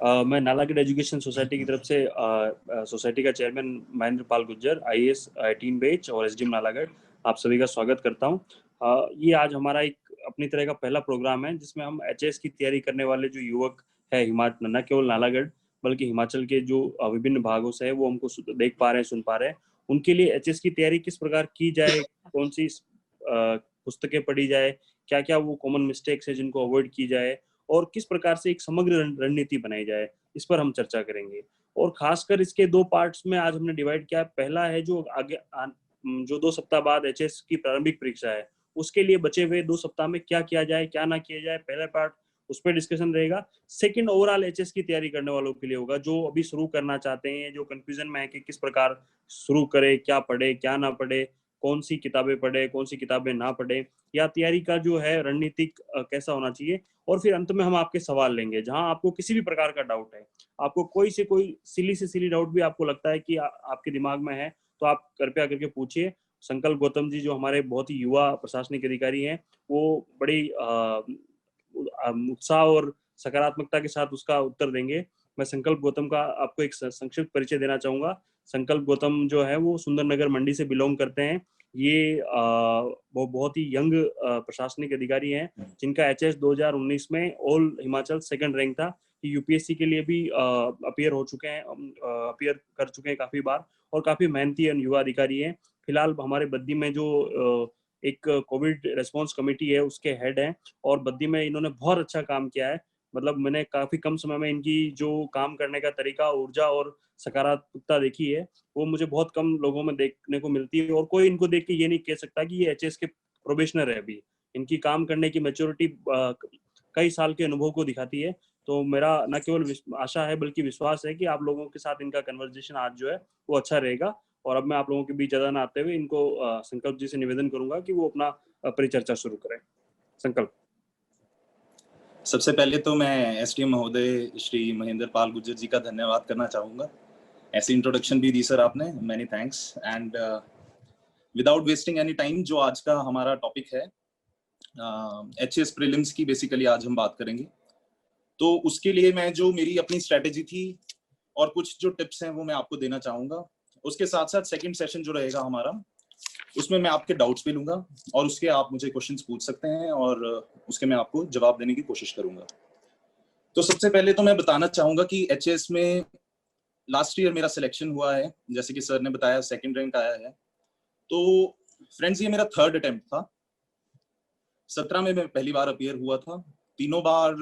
मैं Nalagarh education society की तरफ से सोसाइटी का chairman Mahendra Pal Gujjar, IAS 18 batch और एसडीएम नालागढ़, आप सभी का स्वागत करता हूं। ये आज हमारा एक अपनी तरह का पहला प्रोग्राम है जिसमें हम एचएएस की तैयारी करने वाले जो युवक है हिमाचल, न केवल नालागढ़ बल्कि हिमाचल के जो विभिन्न भागों से है वो हमको देख पा रहे हैं, सुन पा रहे हैं, उनके लिए एचएएस की तैयारी किस प्रकार की जाए, कौन सी पुस्तकें पढ़ी जाए, क्या क्या वो कॉमन मिस्टेक्स है जिनको अवॉइड की जाए और किस प्रकार से एक समग्र रणनीति बनाई जाए, इस पर हम चर्चा करेंगे। और खासकर इसके दो पार्ट्स में आज हमने डिवाइड किया। पहला है जो आगे जो 2 सप्ताह बाद एचएस की प्रारंभिक परीक्षा है, उसके लिए बचे हुए 2 सप्ताह में क्या किया जाए, क्या ना किया जाए, पहला पार्ट उस पर डिस्कशन रहेगा। सेकंड ओवरऑल एचएस की तैयारी करने वालों के लिए होगा, जो अभी शुरू करना चाहते हैं, जो कंफ्यूजन में है कि किस प्रकार शुरू करें, क्या पढ़े, क्या ना पढ़े, कौन सी किताबें पढ़े, कौन सी किताबें ना पढ़े, या तैयारी का जो है रणनीतिक कैसा होना चाहिए। और फिर अंत में हम आपके सवाल लेंगे, जहां आपको किसी भी प्रकार का डाउट है, आपको कोई से सिली डाउट भी आपको लगता है कि आपके दिमाग में है, तो आप कृपया करके पूछिए। संकल्प गौतम जी जो हमारे बहुत ही युवा प्रशासनिक अधिकारी हैं, वो बड़ी उत्साह और सकारात्मकता के साथ उसका उत्तर देंगे। मैं संकल्प गौतम का आपको एक संक्षिप्त परिचय देना चाहूंगा। संकल्प गौतम जो है वो सुंदरनगर मंडी से बिलोंग करते हैं। ये वो बहुत ही यंग प्रशासनिक अधिकारी हैं, जिनका एचएस 2019 में ऑल हिमाचल सेकंड रैंक था। यूपीएससी के लिए भी अपीयर हो चुके हैं, अपीयर कर चुके हैं काफी बार, और काफी मेहनती युवा अधिकारी हैं। फिलहाल हमारे बद्दी में जो एक कोविड रेस्पॉन्स कमेटी है उसके हेड हैं, और बद्दी में इन्होंने बहुत अच्छा काम किया है। मतलब मैंने काफी कम समय में इनकी जो काम करने का तरीका, ऊर्जा और सकारात्मकता देखी है, वो मुझे बहुत कम लोगों में देखने को मिलती है। और कोई इनको देख के ये नहीं कह सकता कि ये एचएस के प्रोबेशनर है। अभी इनकी काम करने की मैच्योरिटी कई साल के अनुभव को दिखाती है। तो मेरा न केवल आशा है बल्कि विश्वास है कि आप लोगों के साथ इनका कन्वर्सेशन आज जो है वो अच्छा रहेगा। और अब मैं आप लोगों के बीच ज्यादा ना आते हुए इनको संकल्प जी से निवेदन करूंगा कि वो अपना परिचर्चा शुरू करें। संकल्प। सबसे पहले तो मैं एसडीएम महोदय श्री महेंद्र पाल गुज्जर जी का धन्यवाद करना चाहूँगा। ऐसी इंट्रोडक्शन भी दी सर आपने, many thanks. And without wasting any time, जो आज का हमारा टॉपिक है एचएस प्रीलिम्स की, बेसिकली आज हम बात करेंगे। तो उसके लिए मैं जो मेरी अपनी स्ट्रेटेजी थी और कुछ जो टिप्स हैं वो मैं आपको देना चाहूँगा। उसके साथ साथ सेकंड सेशन जो रहेगा हमारा, उसमें मैं आपके डाउट्स भी लूंगा और उसके आप मुझे क्वेश्चंस पूछ सकते हैं और उसके मैं आपको जवाब देने की कोशिश करूंगा। तो सबसे पहले तो मैं बताना चाहूंगा कि एचएस में लास्ट ईयर मेरा सिलेक्शन हुआ है, जैसे कि सर ने बताया सेकंड रैंक आया है। तो फ्रेंड्स ये मेरा थर्ड अटेम्प्ट था। 17 में मैं पहली बार अपीयर हुआ था। तीनों बार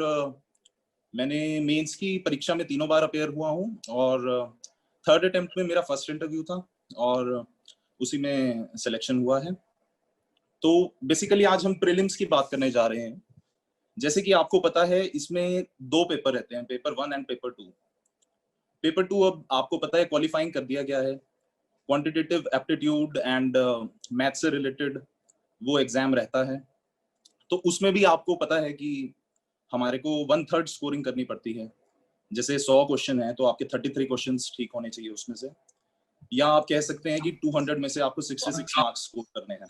मैंने मेंस की परीक्षा में तीनों बार अपीयर हुआ हूँ, और थर्ड अटेम्प्ट में मेरा फर्स्ट इंटरव्यू था और उसी में सिलेक्शन हुआ है। तो बेसिकली आज हम प्रीलिम्स की बात करने जा रहे हैं। जैसे कि आपको पता है इसमें 2 पेपर रहते हैं, पेपर 1 एंड पेपर 2। पेपर 2 अब आपको पता है क्वालिफाइंग कर दिया गया है। क्वांटिटेटिव एप्टीट्यूड एंड मैथ से रिलेटेड वो एग्जाम रहता है। तो उसमें भी आपको पता है कि हमारे को 1/3 स्कोरिंग करनी पड़ती है। जैसे 100 क्वेश्चन है तो आपके 33 क्वेश्चंस ठीक होने चाहिए उसमें से, या आप कह सकते हैं कि 200 में से आपको 66 मार्क्स स्कोर करने हैं।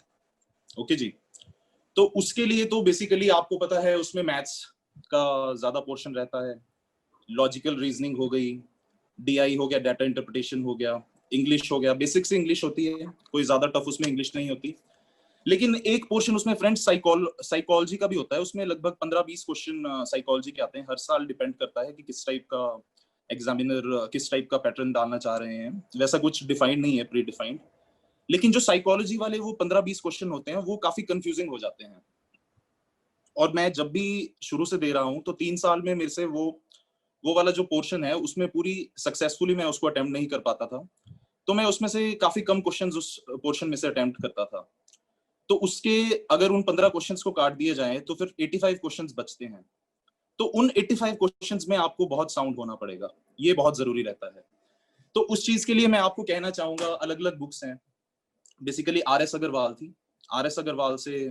ओके जी। तो उसके लिए तो बेसिकली आपको पता है उसमें मैथ्स का ज्यादा पोर्शन रहता है, लॉजिकल रीजनिंग हो गई, डीआई हो गया, डाटा इंटरप्रिटेशन हो गया, इंग्लिश हो गया। बेसिक से इंग्लिश होती है, कोई ज्यादा टफ उसमें इंग्लिश नहीं होती। लेकिन एक पोर्शन उसमें फ्रेंड्स साइकोलॉजी का भी होता है। उसमें लगभग 15-20 क्वेश्चन साइकोलॉजी के आते हैं। हर साल डिपेंड करता है कि किस टाइप का एग्जामिनर किस टाइप का पैटर्न डालना चाह रहे हैं। वैसा कुछ डिफाइंड नहीं है, प्री डिफाइंड। लेकिन जो साइकोलॉजी वाले वो 15-20 क्वेश्चन होते हैं वो काफी कंफ्यूजिंग हो जाते हैं। और मैं जब भी शुरू से दे रहा हूँ तो 3 साल में मेरे से वो वाला जो पोर्शन है उसमें पूरी सक्सेसफुली मैं उसको अटेम्प्ट नहीं कर पाता था। तो मैं उसमें से काफी कम क्वेश्चंस उस पोर्शन में से अटेम्प्ट करता था। तो उसके अगर उन 15 क्वेश्चंस को काट दिए जाए तो फिर 85 क्वेश्चंस बचते हैं। तो उन 85 क्वेश्चंस में आपको बहुत साउंड होना पड़ेगा, ये बहुत जरूरी रहता है। तो उस चीज के लिए मैं आपको कहना चाहूंगा, अलग अलग बुक्स हैं। बेसिकली आरएस अग्रवाल थी। आरएस अग्रवाल से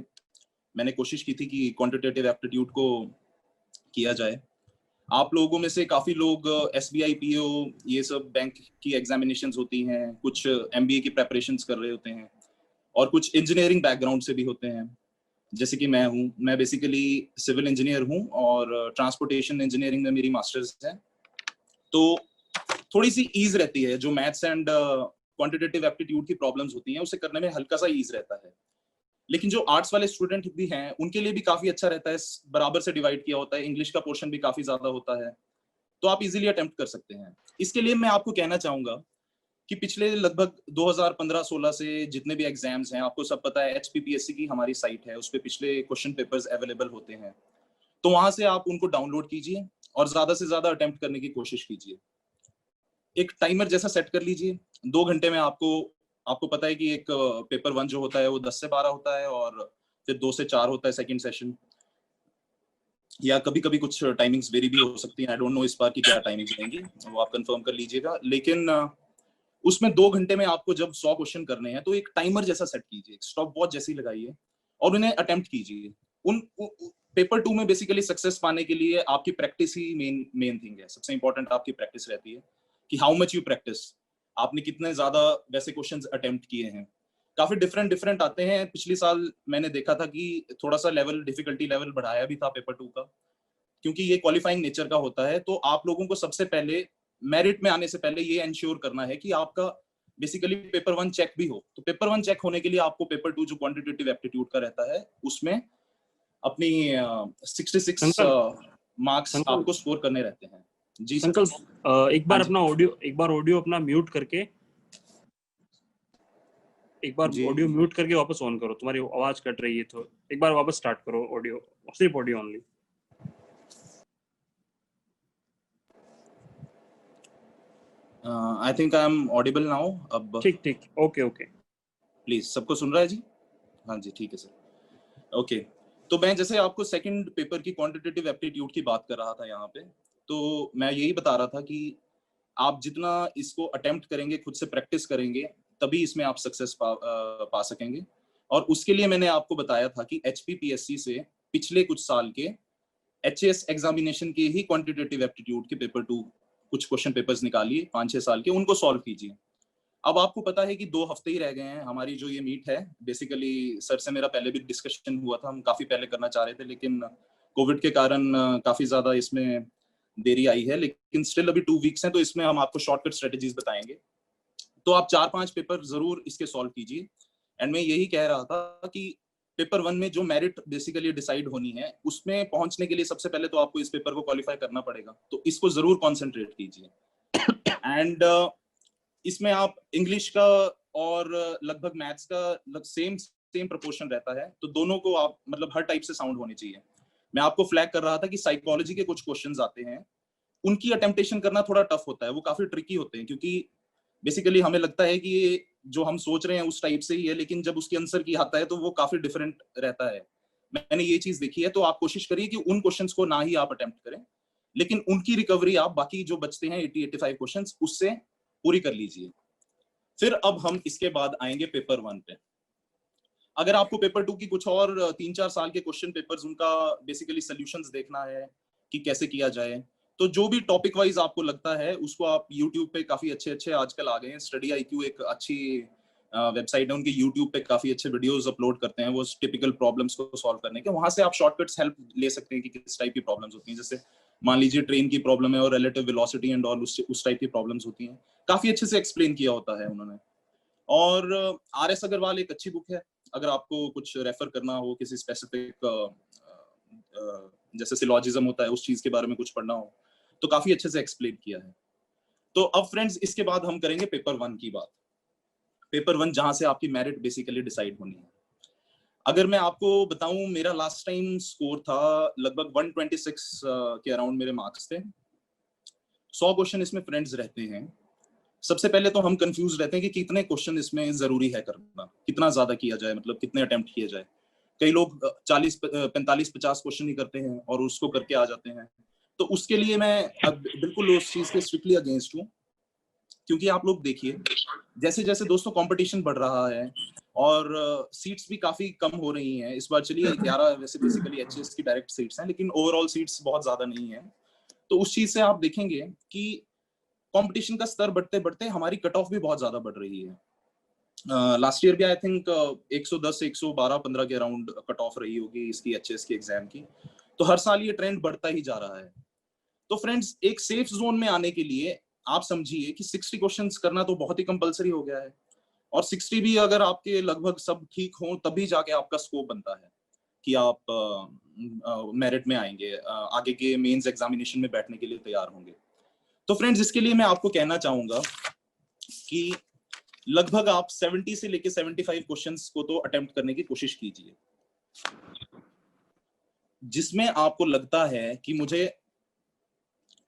मैंने कोशिश की थी कि क्वांटिटेटिव एप्टीट्यूड को किया जाए। आप लोगों में से काफी लोग एसबीआई पीओ ये सब बैंक की एग्जामिनेशंस होती हैं, कुछ एमबीए की प्रेपरेशंस कर रहे होते हैं, और कुछ इंजीनियरिंग बैकग्राउंड से भी होते हैं, जैसे कि मैं हूँ। मैं बेसिकली सिविल इंजीनियर हूँ और ट्रांसपोर्टेशन इंजीनियरिंग में मेरी मास्टर्स है। तो थोड़ी सी ईज रहती है। जो मैथ्स एंड क्वांटिटेटिव एप्टीट्यूड की प्रॉब्लम्स होती हैं उसे करने में हल्का सा ईज रहता है। लेकिन जो आर्ट्स वाले स्टूडेंट भी हैं उनके लिए भी काफी अच्छा रहता है, बराबर से डिवाइड किया होता है, इंग्लिश का पोर्शन भी काफी ज्यादा होता है, तो आप इजीली अटेम्प्ट कर सकते हैं। इसके लिए मैं आपको कहना चाहूंगा कि पिछले लगभग 2015-16 से जितने भी एग्जाम्स हैं, आपको सब पता है HPPSC की हमारी साइट है, उस पर पिछले क्वेश्चन पेपर्स अवेलेबल होते हैं, तो वहां से आप उनको डाउनलोड कीजिए और ज्यादा से ज्यादा अटेम्प्ट करने की कोशिश कीजिए। एक टाइमर जैसा सेट कर लीजिए, 2 घंटे में आपको पता है कि एक पेपर 1 जो होता है वो 10 से 12 होता है और फिर 2 से 4 होता है सेकंड सेशन, या कभी कभी कुछ टाइमिंग्स वेरी भी हो सकती हैं। आई डोंट नो इस बार की क्या टाइमिंग्स रहेंगी, वो आप कंफर्म कर लीजिएगा। लेकिन उसमें 2 घंटे में आपको जब 100 क्वेश्चन करने हैं तो एक टाइमर जैसा सेट कीजिए, स्टॉप वॉच जैसी लगाइए और उन्हें अटेम्प्ट कीजिए। पेपर 2 में बेसिकली सक्सेस पाने के लिए आपकी प्रैक्टिस ही मेन थिंग है। सबसे इंपॉर्टेंट आपकी प्रैक्टिस रहती है कि हाउ मच यू प्रैक्टिस, आपने कितने ज्यादा वैसे क्वेश्चंस अटेम्प्ट किए हैं। काफी डिफरेंट आते हैं। पिछले साल मैंने देखा था कि थोड़ा सा डिफिकल्टी लेवल बढ़ाया भी था पेपर 2 का, क्योंकि ये क्वालिफाइंग नेचर का होता है। तो आप लोगों को सबसे पहले मेरिट में आने से पहले ये इंश्योर करना है कि आपका बेसिकली पेपर 1 चेक भी हो। तो पेपर 1 चेक होने के लिए आपको पेपर 2 जो क्वांटिटेटिव एप्टीट्यूड का रहता है उसमें अपनी 66 संकल्प मार्क्स संकल्प आपको स्कोर करने रहते हैं। जी सर। संकल्प एक बार हाँ जी। अपना ऑडियो अपना म्यूट करके जी वापस ऑन करो, तुम्हारी आवाज कट रही है, तो एक बार वापस स्टार्ट करो ऑडियो, सिर्फ audio only. I think I am audible now. अब ठीक ठीक, ओके ओके। प्लीज, सबको सुन रहा है जी? हाँ जी, ठीक है सर। ओके, तो मैं जैसे आपको सेकंड पेपर की क्वांटिटेटिव एप्टीट्यूड की बात कर रहा था यहाँ पे, तो मैं यही बता रहा था कि आप जितना इसको अटेम्प्ट करेंगे, खुद से प्रैक्टिस करेंगे, तभी इसमें आप सक्सेस पा सकेंगे। और उसके लिए मैंने आपको बताया था कि HPPSC से पिछले कुछ साल के HAS एग्जामिनेशन के ही क्वांटिटेटिव एप्टीट्यूड के पेपर 2 कुछ क्वेश्चन पेपर्स निकालिए 5-6 साल के, उनको सॉल्व कीजिए। अब आपको पता है कि 2 हफ्ते ही रह गए हैं हमारी जो ये मीट है। बेसिकली सर से मेरा पहले भी डिस्कशन हुआ था, हम काफी पहले करना चाह रहे थे, लेकिन कोविड के कारण काफी ज्यादा इसमें देरी आई है। लेकिन स्टिल अभी 2 वीक्स हैं, तो इसमें हम आपको शॉर्टकट स्ट्रेटेजीज बताएंगे। तो आप 4-5 पेपर जरूर इसके सॉल्व कीजिए। एंड मैं यही कह रहा था कि पेपर 1 में जो मेरिट बेसिकली डिसाइड होनी है, उसमें पहुंचने के लिए सबसे पहले तो आपको इस पेपर को क्वालिफाई करना पड़ेगा, तो इसको जरूर कॉन्सेंट्रेट कीजिए। एंड इसमें आप इंग्लिश का और लगभग मैथ्स का सेम प्रोपोर्शन रहता है, तो दोनों को आप मतलब हर टाइप से साउंड होनी चाहिए। मैं आपको फ्लैग कर रहा था कि साइकोलॉजी के कुछ क्वेश्चंस आते हैं, उनकी अटेम्प्टेशन करना थोड़ा टफ होता है, वो काफी ट्रिकी होते हैं, क्योंकि बेसिकली हमें लगता है कि ये जो हम सोच रहे हैं उस टाइप से ही है, लेकिन जब उसके आंसर की आता है तो वो काफी डिफरेंट रहता है। मैंने ये चीज देखी है। तो आप कोशिश करिए कि उन क्वेश्चंस को ना ही आप अटेम्प्ट करें, लेकिन उनकी रिकवरी आप बाकी जो बचते हैं 80-85 क्वेश्चंस उससे पूरी कर लीजिए। फिर अब हम इसके बाद आएंगे पेपर 1 पे। अगर आपको पेपर 2 की कुछ और 3-4 साल के क्वेश्चन पेपर्स उनका बेसिकली सॉल्यूशंस देखना है कि कैसे किया जाए, तो जो भी टॉपिक वाइज आपको लगता है उसको आप यूट्यूब पे काफी अच्छे आजकल आ गए हैं। स्टडी IQ एक अच्छी वेबसाइट है, उनके यूट्यूब पे काफी अच्छे वीडियोस अपलोड करते हैं वो टिपिकल प्रॉब्लम्स को सॉल्व करने के। वहां से आप शॉर्टकट्स हेल्प ले सकते हैं कि किस टाइप की प्रॉब्लम्स होती हैं। जैसे मान लीजिए ट्रेन की प्रॉब्लम है और रिलेटिव वेलोसिटी एंड ऑल उस टाइप की प्रॉब्लम्स होती हैं, काफी अच्छे से एक्सप्लेन किया होता है उन्होंने। और RS अग्रवाल एक अच्छी बुक है, अगर आपको कुछ रेफर करना हो किसी स्पेसिफिक जैसे सिलॉजिज्म होता है उस चीज के बारे में कुछ पढ़ना हो, तो काफी अच्छे से एक्सप्लेन किया है। तो अब फ्रेंड्स इसके बाद हम करेंगे पेपर 1 की बात। पेपर 1 जहां से आपकी मेरिट बेसिकली डिसाइड होनी है। अगर मैं आपको बताऊं, मेरा लास्ट टाइम स्कोर था लगभग 126 के अराउंड मेरे मार्क्स थे। 100 क्वेश्चन इसमें फ्रेंड्स रहते हैं। सबसे पहले तो हम कंफ्यूज रहते हैं कि कितने क्वेश्चन इसमें जरूरी है करना, कितना ज्यादा किया जाए, मतलब कितने अटेम्प्ट किए जाए। कई लोग 40-45-50 क्वेश्चन ही करते हैं और उसको करके आ जाते हैं। तो उसके लिए मैं अब बिल्कुल उस चीज के स्ट्रिक्टली अगेंस्ट हूँ, क्योंकि आप लोग देखिए जैसे जैसे दोस्तों कंपटीशन बढ़ रहा है और सीट्स भी काफी कम हो रही हैं। इस बार चलिए 11 वैसे बेसिकली HAS की डायरेक्ट सीट्स हैं, लेकिन ओवरऑल सीट्स बहुत ज्यादा नहीं है। तो उस चीज से आप देखेंगे कि कंपटीशन का स्तर बढ़ते बढ़ते हमारी कट ऑफ भी बहुत ज्यादा बढ़ रही है। लास्ट ईयर भी आई थिंक 110 112 15 के अराउंड कट ऑफ रही होगी इसकी HAS की एग्जाम की। तो हर साल ये ट्रेंड बढ़ता ही जा रहा है। तो फ्रेंड्स एक सेफ जोन में आने के लिए आप समझिए कि 60 क्वेश्चंस करना तो बहुत ही कंपलसरी हो गया है, और 60 भी अगर आपके लगभग सब ठीक हो तभी जाके आपका स्कोप बनता है कि आप मेरिट में आएंगे, आगे के मेंस एग्जामिनेशन में बैठने के लिए तैयार होंगे। तो फ्रेंड्स इसके लिए मैं आपको कहना चाहूंगा कि लगभग आप 70 से लेके 75 क्वेश्चंस को तो अटेम्प्ट करने की कोशिश कीजिए, जिसमें आपको लगता है कि मुझे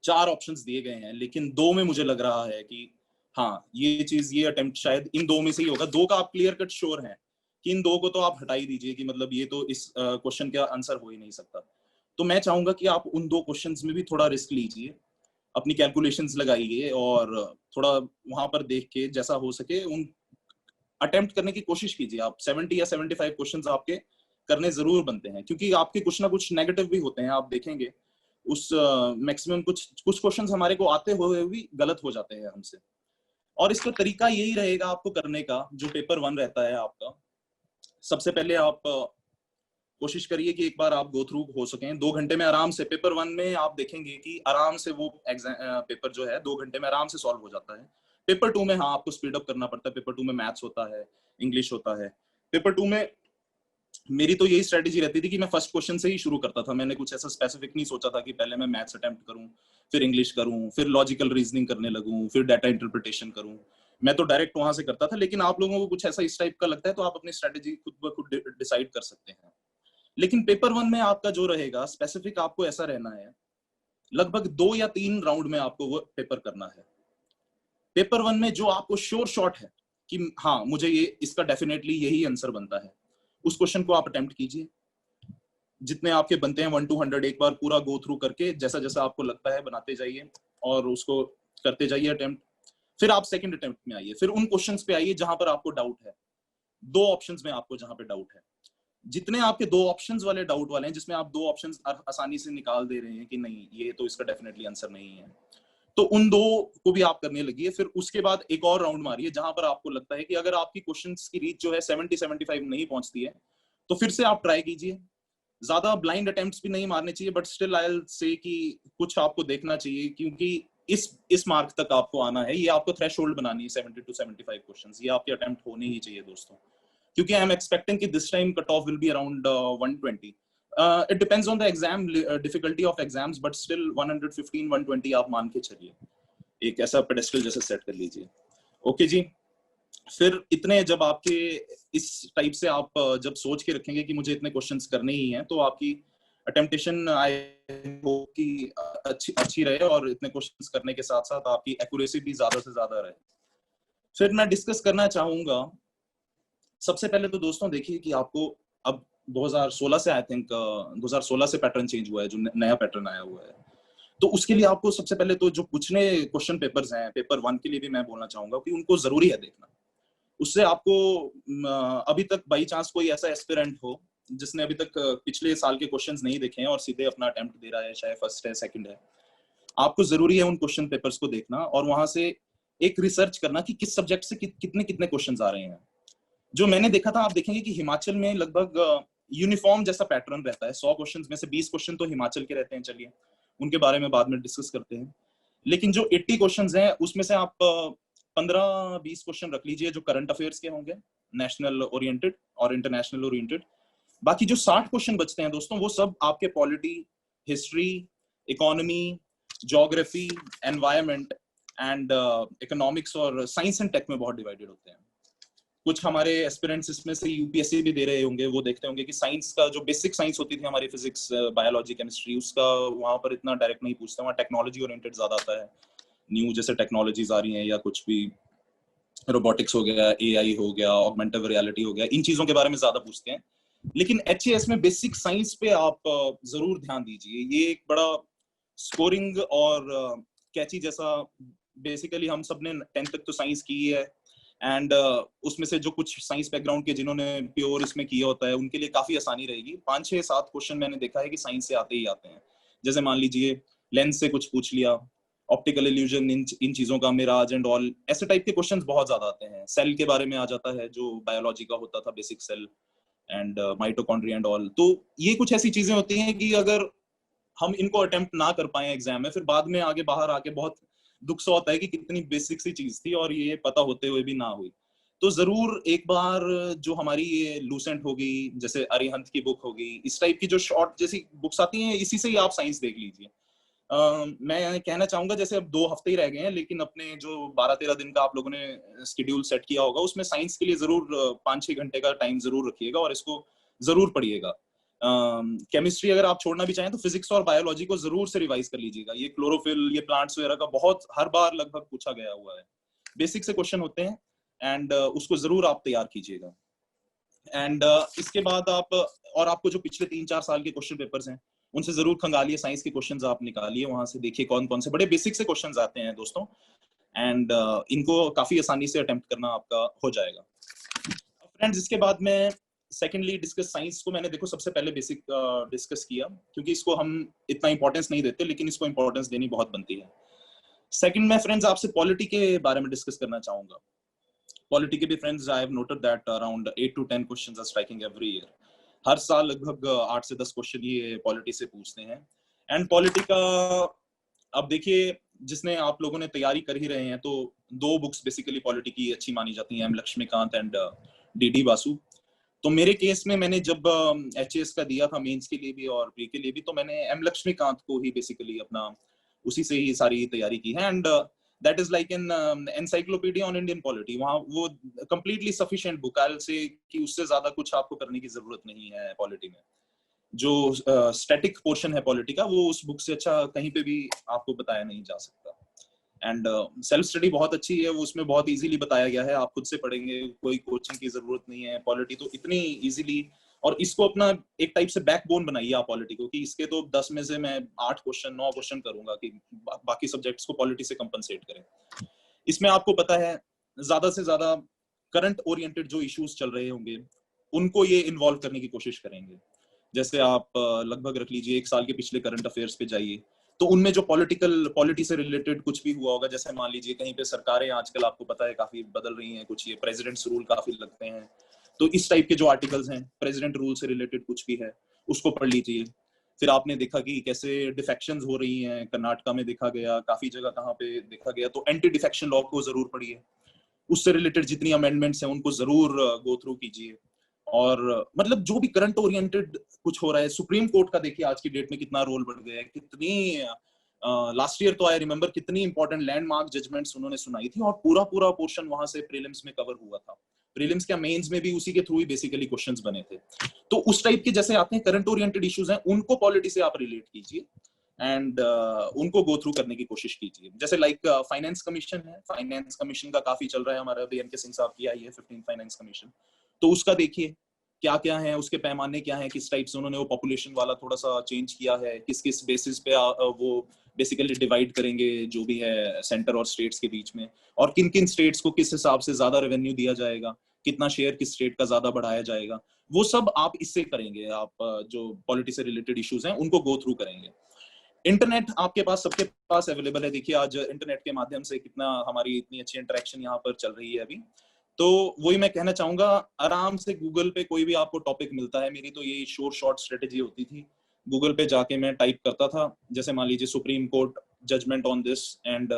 4 ऑप्शंस दिए गए हैं लेकिन 2 में मुझे लग रहा है कि हाँ ये चीज, ये अटेम्प्ट शायद इन 2 में से ही होगा, 2 का आप क्लियर कट श्योर हैं कि इन 2 को तो आप हटा ही दीजिए कि मतलब ये तो इस क्वेश्चन का आंसर हो ही नहीं सकता। तो मैं चाहूंगा कि आप उन 2 क्वेश्चंस में भी थोड़ा रिस्क लीजिए, अपनी कैलकुलेशंस लगाइए और थोड़ा वहां पर देख के जैसा हो सके उन अटेम्प्ट करने की कोशिश कीजिए। आप 70 या 75 क्वेश्चंस आपके करने जरूर बनते हैं, क्योंकि आपके कुछ ना कुछ नेगेटिव भी होते हैं, आप देखेंगे उस मैक्सिमम कुछ क्वेश्चंस हमारे को आते हुए भी गलत हो जाते हैं हमसे। और इसका तरीका यही रहेगा आपको करने का, जो पेपर 1 रहता है आपका, सबसे पहले आप कोशिश करिए कि एक बार आप गो थ्रू हो सकें 2 घंटे में आराम से। पेपर 1 में आप देखेंगे कि आराम से वो पेपर जो है 2 घंटे में आराम से सॉल्व हो जाता है। पेपर 2 में हाँ आपको स्पीड अप करना पड़ता है, पेपर 2 में मैथ्स होता है, इंग्लिश होता है। पेपर 2 में मेरी तो यही स्ट्रेटेजी रहती थी कि मैं फर्स्ट क्वेश्चन से ही शुरू करता था, मैंने कुछ ऐसा स्पेसिफिक नहीं सोचा था कि पहले मैं मैथ्स अटेम्प्ट करूं, फिर इंग्लिश करूं, फिर लॉजिकल रीजनिंग करने लगूं, फिर डाटा इंटरप्रिटेशन करूं। मैं तो डायरेक्ट वहां से करता था, लेकिन आप लोगों को कुछ ऐसा इस टाइप का लगता है तो आप अपनी स्ट्रेटेजी खुद ब खुद डिसाइड कर सकते हैं। लेकिन पेपर 1 में आपका जो रहेगा स्पेसिफिक, आपको ऐसा रहना है लगभग 2 या 3 राउंड में आपको वो पेपर करना है। पेपर 1 में जो आपको श्योर शॉट है कि हाँ मुझे ये इसका डेफिनेटली यही आंसर बनता है, उस क्वेश्चन को आप अटेम्प्ट कीजिए। जितने आपके बनते हैं 1 to 100 एक बार पूरा गो थ्रू करके जैसा जैसा आपको लगता है बनाते जाइए और उसको करते जाइए अटेम्प्ट। फिर आप सेकंड अटेम्प्ट में आइए, फिर उन क्वेश्चंस पे आइए जहां पर आपको डाउट है, 2 ऑप्शंस में आपको जहां पे डाउट है। जितने आपके 2 ऑप्शंस वाले डाउट वाले हैं, जिसमें आप 2 ऑप्शंस आसानी से निकाल दे रहे हैं कि नहीं ये तो इसका डेफिनेटली आंसर नहीं है, तो उन 2 को भी आप करने लगिए। फिर उसके बाद एक और राउंड मारिए जहां पर आपको लगता है कि अगर आपकी क्वेश्चंस की रीच जो है 70-75 नहीं पहुंचती है, तो फिर से आप ट्राई कीजिए। ज्यादा ब्लाइंड अटेम्प्ट्स भी नहीं मारने चाहिए, but still I will say कि कुछ आपको देखना चाहिए, क्योंकि इस मार्क तक आपको आना है, ये आपको थ्रेशोल्ड बनानी है 70 to 75 क्वेश्चंस, ये आपके अटेम्प्ट होने ही चाहिए दोस्तों, क्योंकि आई एम एक्सपेक्टिंग कि this time cut off will be around 120। It depends on the exam difficulty of exams, but still 115-120 आप मान के चलिए, एक ऐसा पेडेस्टल जैसे सेट कर लीजिए। ओके जी, फिर इतने जब आपके इस टाइप से आप जब सोच के रखेंगे कि मुझे इतने क्वेश्चंस करने ही हैं, तो आपकी अटेम्प्टेशन आई होप कि अच्छी रहे और इतने क्वेश्चंस करने के साथ साथ आपकी एक्यूरेसी भी ज्यादा से ज्यादा रहे। फिर मैं डिस्कस करना चाहूंगा, सबसे पहले तो दोस्तों देखिए कि आपको अब 2016 से आई थिंक 2016 से पैटर्न चेंज हुआ है, जो नया पैटर्न आया हुआ है, तो उसके लिए आपको सबसे पहले तो जो पूछने क्वेश्चन पेपर्स हैं पेपर 1 के लिए भी मैं बोलना चाहूंगा कि उनको जरूरी है देखना। उससे आपको अभी तक बाई चांस कोई ऐसा एस्पिरेंट हो जिसने अभी तक पिछले साल के क्वेश्चंस नहीं देखे हैं और सीधे अपना अटेम्प्ट दे रहा है, चाहे फर्स्ट है सेकंड है, आपको जरूरी है उन क्वेश्चन पेपर्स को देखना और वहां से एक रिसर्च करना कि किस सब्जेक्ट से कितने कितने क्वेश्चंस आ रहे हैं। जो मैंने देखा था, आप देखेंगे कि हिमाचल में लगभग यूनिफॉर्म जैसा पैटर्न रहता है, 100 क्वेश्चंस में से 20 क्वेश्चन तो हिमाचल के रहते हैं, चलिए उनके बारे में बाद में डिस्कस करते हैं। लेकिन जो 80 क्वेश्चंस हैं उसमें से आप 15-20 क्वेश्चन रख लीजिए जो करंट अफेयर्स के होंगे, नेशनल ओरिएंटेड और इंटरनेशनल ओरिएंटेड। बाकी जो 60 क्वेश्चन बचते हैं दोस्तों, वो सब आपके polity, history, economy, geography, environment and economics और साइंस एंड टेक में बहुत डिवाइडेड होते हैं। कुछ हमारे एस्पिरेंट्स इसमें से यूपीएससी भी दे रहे होंगे, वो देखते होंगे कि साइंस का जो बेसिक साइंस होती थी हमारी, फिजिक्स, बायोलॉजी, केमिस्ट्री, उसका वहां पर इतना डायरेक्ट नहीं पूछते, वहाँ टेक्नोलॉजी ओरिएंटेड ज्यादा आता है, न्यू जैसे टेक्नोलॉजीज आ रही हैं या कुछ भी रोबोटिक्स हो गया, एआई हो गया, ऑगमेंटिव रियलिटी हो गया, इन चीजों के बारे में ज्यादा पूछते हैं। लेकिन एचएएस में बेसिक साइंस पे आप जरूर ध्यान दीजिए, ये एक बड़ा स्कोरिंग और कैची जैसा, बेसिकली हम सब ने 10th तक तो साइंस की है एंड उसमें से जो कुछ साइंस बैकग्राउंड के जिन्होंने प्योर इसमें किया होता है उनके लिए काफी आसानी रहेगी। 5-6-7 क्वेश्चन मैंने देखा है कि साइंस से आते ही आते हैं, जैसे मान लीजिए लेंस से कुछ पूछ लिया, ऑप्टिकल इल्यूजन, इन चीजों का, मिराज एंड ऑल, ऐसे टाइप के क्वेश्चंस बहुत ज्यादा आते हैं। सेल के बारे में आ जाता है जो बायोलॉजी का होता था, basic cell and mitochondria and all. तो ये कुछ ऐसी चीजें होती हैं कि अगर हम इनको अटेम्प्ट ना कर पाए एग्जाम में, फिर बाद में आगे बाहर आके बहुत दुख सा होता है कि कितनी बेसिक सी चीज थी और ये पता होते हुए भी ना हुई। तो जरूर एक बार जो हमारी ये लूसेंट होगी, जैसे अरिहंत की बुक होगी, इस टाइप की जो शॉर्ट जैसी बुक्स आती हैं, इसी से ही आप साइंस देख लीजिए। मैं कहना चाहूंगा जैसे अब 2 हफ्ते ही रह गए हैं, लेकिन अपने जो 12-13 दिन का आप लोगों ने शेड्यूल सेट किया होगा, उसमें साइंस के लिए जरूर 5-6 घंटे का टाइम जरूर रखिएगा और इसको जरूर पढ़िएगा। केमिस्ट्री अगर आप छोड़ना भी चाहें तो फिजिक्स और बायोलॉजी को जरूर से रिवाइज कर लीजिएगा। ये क्लोरोफिल, ये प्लांट्स वगैरह का बहुत हर बार लगभग पूछा गया हुआ है, बेसिक से क्वेश्चन होते हैं, एंड उसको जरूर आप तैयार कीजिएगा। एंड इसके बाद आप, और आपको जो पिछले 3-4 साल के क्वेश्चन पेपर्स हैं उनसे जरूर खंगालिए, साइंस के क्वेश्चंस आप निकालिए, वहां से देखिए कौन कौन से बड़े बेसिक से क्वेश्चंस आते हैं दोस्तों, एंड इनको काफी आसानी से अटेम्प्ट करना आपका हो जाएगा। फ्रेंड्स, इसके बाद में सेकेंडली डिस्कस साइंस को मैंने देखो सबसे पहले बेसिक डिस्कस किया, क्योंकि इसको हम इतना इंपॉर्टेंस नहीं देते, लेकिन इसको इंपॉर्टेंस देनी बहुत बनती है। सेकंड में फ्रेंड्स आपसे पॉलिटी के बारे में डिस्कस करना चाहूंगा। पॉलिटी के भी friends I have noted that around 8 to 10 questions are striking every year. हर साल लगभग 8 से 10 क्वेश्चन ये पॉलिटी से पूछते हैं। एंड पॉलिटी का अब देखिए, जिसने आप लोगों ने तैयारी कर ही रहे हैं, तो 2 बुक्स बेसिकली पॉलिटी की अच्छी मानी जाती हैं, M Laxmikanth and D Basu. तो मेरे केस में मैंने जब एचएएस का दिया था मेंस के लिए भी और प्री के लिए भी, तो मैंने एम लक्ष्मीकांत को ही बेसिकली अपना उसी से ही सारी तैयारी की है। And that is like an encyclopedia on Indian polity. वहाँ वो कंप्लीटली सफिशिएंट बुक है से कि उससे ज्यादा कुछ आपको करने की जरूरत नहीं है पॉलिटी में। जो स्टैटिक पोर्शन है पॉलिटी का, वो उस बुक से अच्छा कहीं पे भी आपको बताया नहीं जा सकता। एंड सेल्फ स्टडी बहुत अच्छी है, वो उसमें बहुत इजीली बताया गया है, आप खुद से पढ़ेंगे, कोई कोचिंग की जरूरत नहीं है। पॉलिटी तो इतनी इजीली, और इसको अपना एक टाइप से बैकबोन बनाइए आप पॉलिटी को, कि इसके तो 10 में से मैं 8 क्वेश्चन 9 क्वेश्चन करूंगा कि बाकी सब्जेक्ट्स को पॉलिटी से कंपनसेट करें। इसमें आपको पता है ज्यादा से ज्यादा करंट ओरिएंटेड जो इश्यूज चल रहे होंगे उनको ये इन्वॉल्व करने की कोशिश करेंगे। जैसे आप लगभग रख लीजिए 1 साल के पिछले करंट अफेयर्स पे जाइए, तो उनमें जो पॉलिटी से रिलेटेड कुछ भी हुआ होगा, जैसे मान लीजिए कहीं पे सरकारें आजकल आपको पता है काफी बदल रही हैं, कुछ ये प्रेसिडेंट्स रूल काफी लगते हैं, तो इस टाइप के जो आर्टिकल्स हैं प्रेसिडेंट रूल से रिलेटेड कुछ भी है उसको पढ़ लीजिए। फिर आपने देखा कि कैसे डिफेक्शंस हो रही हैं, कर्नाटका में देखा गया, काफी जगह कहाँ पे देखा गया, तो एंटी डिफेक्शन लॉ को जरूर पढ़िए, उससे रिलेटेड जितनी अमेंडमेंट्स हैं उनको जरूर गो थ्रू कीजिए। और मतलब जो भी करंट ओरिएंटेड कुछ हो रहा है, सुप्रीम कोर्ट का देखिए आज की डेट में कितना रोल बढ़ गया है, कितनी लास्ट ईयर तो आई रिमेम्बर कितनी इंपॉर्टेंट लैंडमार्क जजमेंट्स उन्होंने सुनाई थी, और पूरा पूरा पोर्शन वहां से प्रीलिम्स में कवर हुआ था। प्रीलिम्स क्या, मेंस में भी उसी के थ्रू ही बेसिकली क्वेश्चंस बने थे। तो उस टाइप के जैसे आते हैं करंट ओरिएंटेड इश्यूज हैं, उनको पॉलिटी से आप रिलेट कीजिए एंड उनको गो थ्रू करने की कोशिश कीजिए। जैसे लाइक फाइनेंस कमीशन है, फाइनेंस कमीशन का काफी चल रहा है हमारा, अभी एम.के. सिंह साहब की आई है 15 फाइनेंस कमीशन, तो उसका देखिए क्या क्या है, उसके पैमाने क्या है, किस टाइप से उन्होंने वो पॉपुलेशन वाला थोड़ा सा चेंज किया है, किस किस बेसिस पे वो बेसिकली डिवाइड करेंगे जो भी है सेंटर और स्टेट्स के बीच में, और किन किन स्टेट्स को किस हिसाब से ज्यादा रेवेन्यू दिया जाएगा, कितना शेयर किस स्टेट का ज्यादा बढ़ाया जाएगा, वो सब आप इससे करेंगे। आप जो पॉलिटी से रिलेटेड इश्यूज हैं उनको गो थ्रू करेंगे। इंटरनेट आपके पास, सबके पास अवेलेबल है। देखिए आज इंटरनेट के माध्यम से कितना हमारी इतनी अच्छी इंटरेक्शन यहाँ पर चल रही है अभी, तो वही मैं कहना चाहूंगा, आराम से गूगल पे कोई भी आपको टॉपिक मिलता है, मेरी तो यही शॉर्ट स्ट्रेटेजी होती थी, गूगल पे जाके मैं टाइप करता था, जैसे मान लीजिए Supreme Court judgment on this, and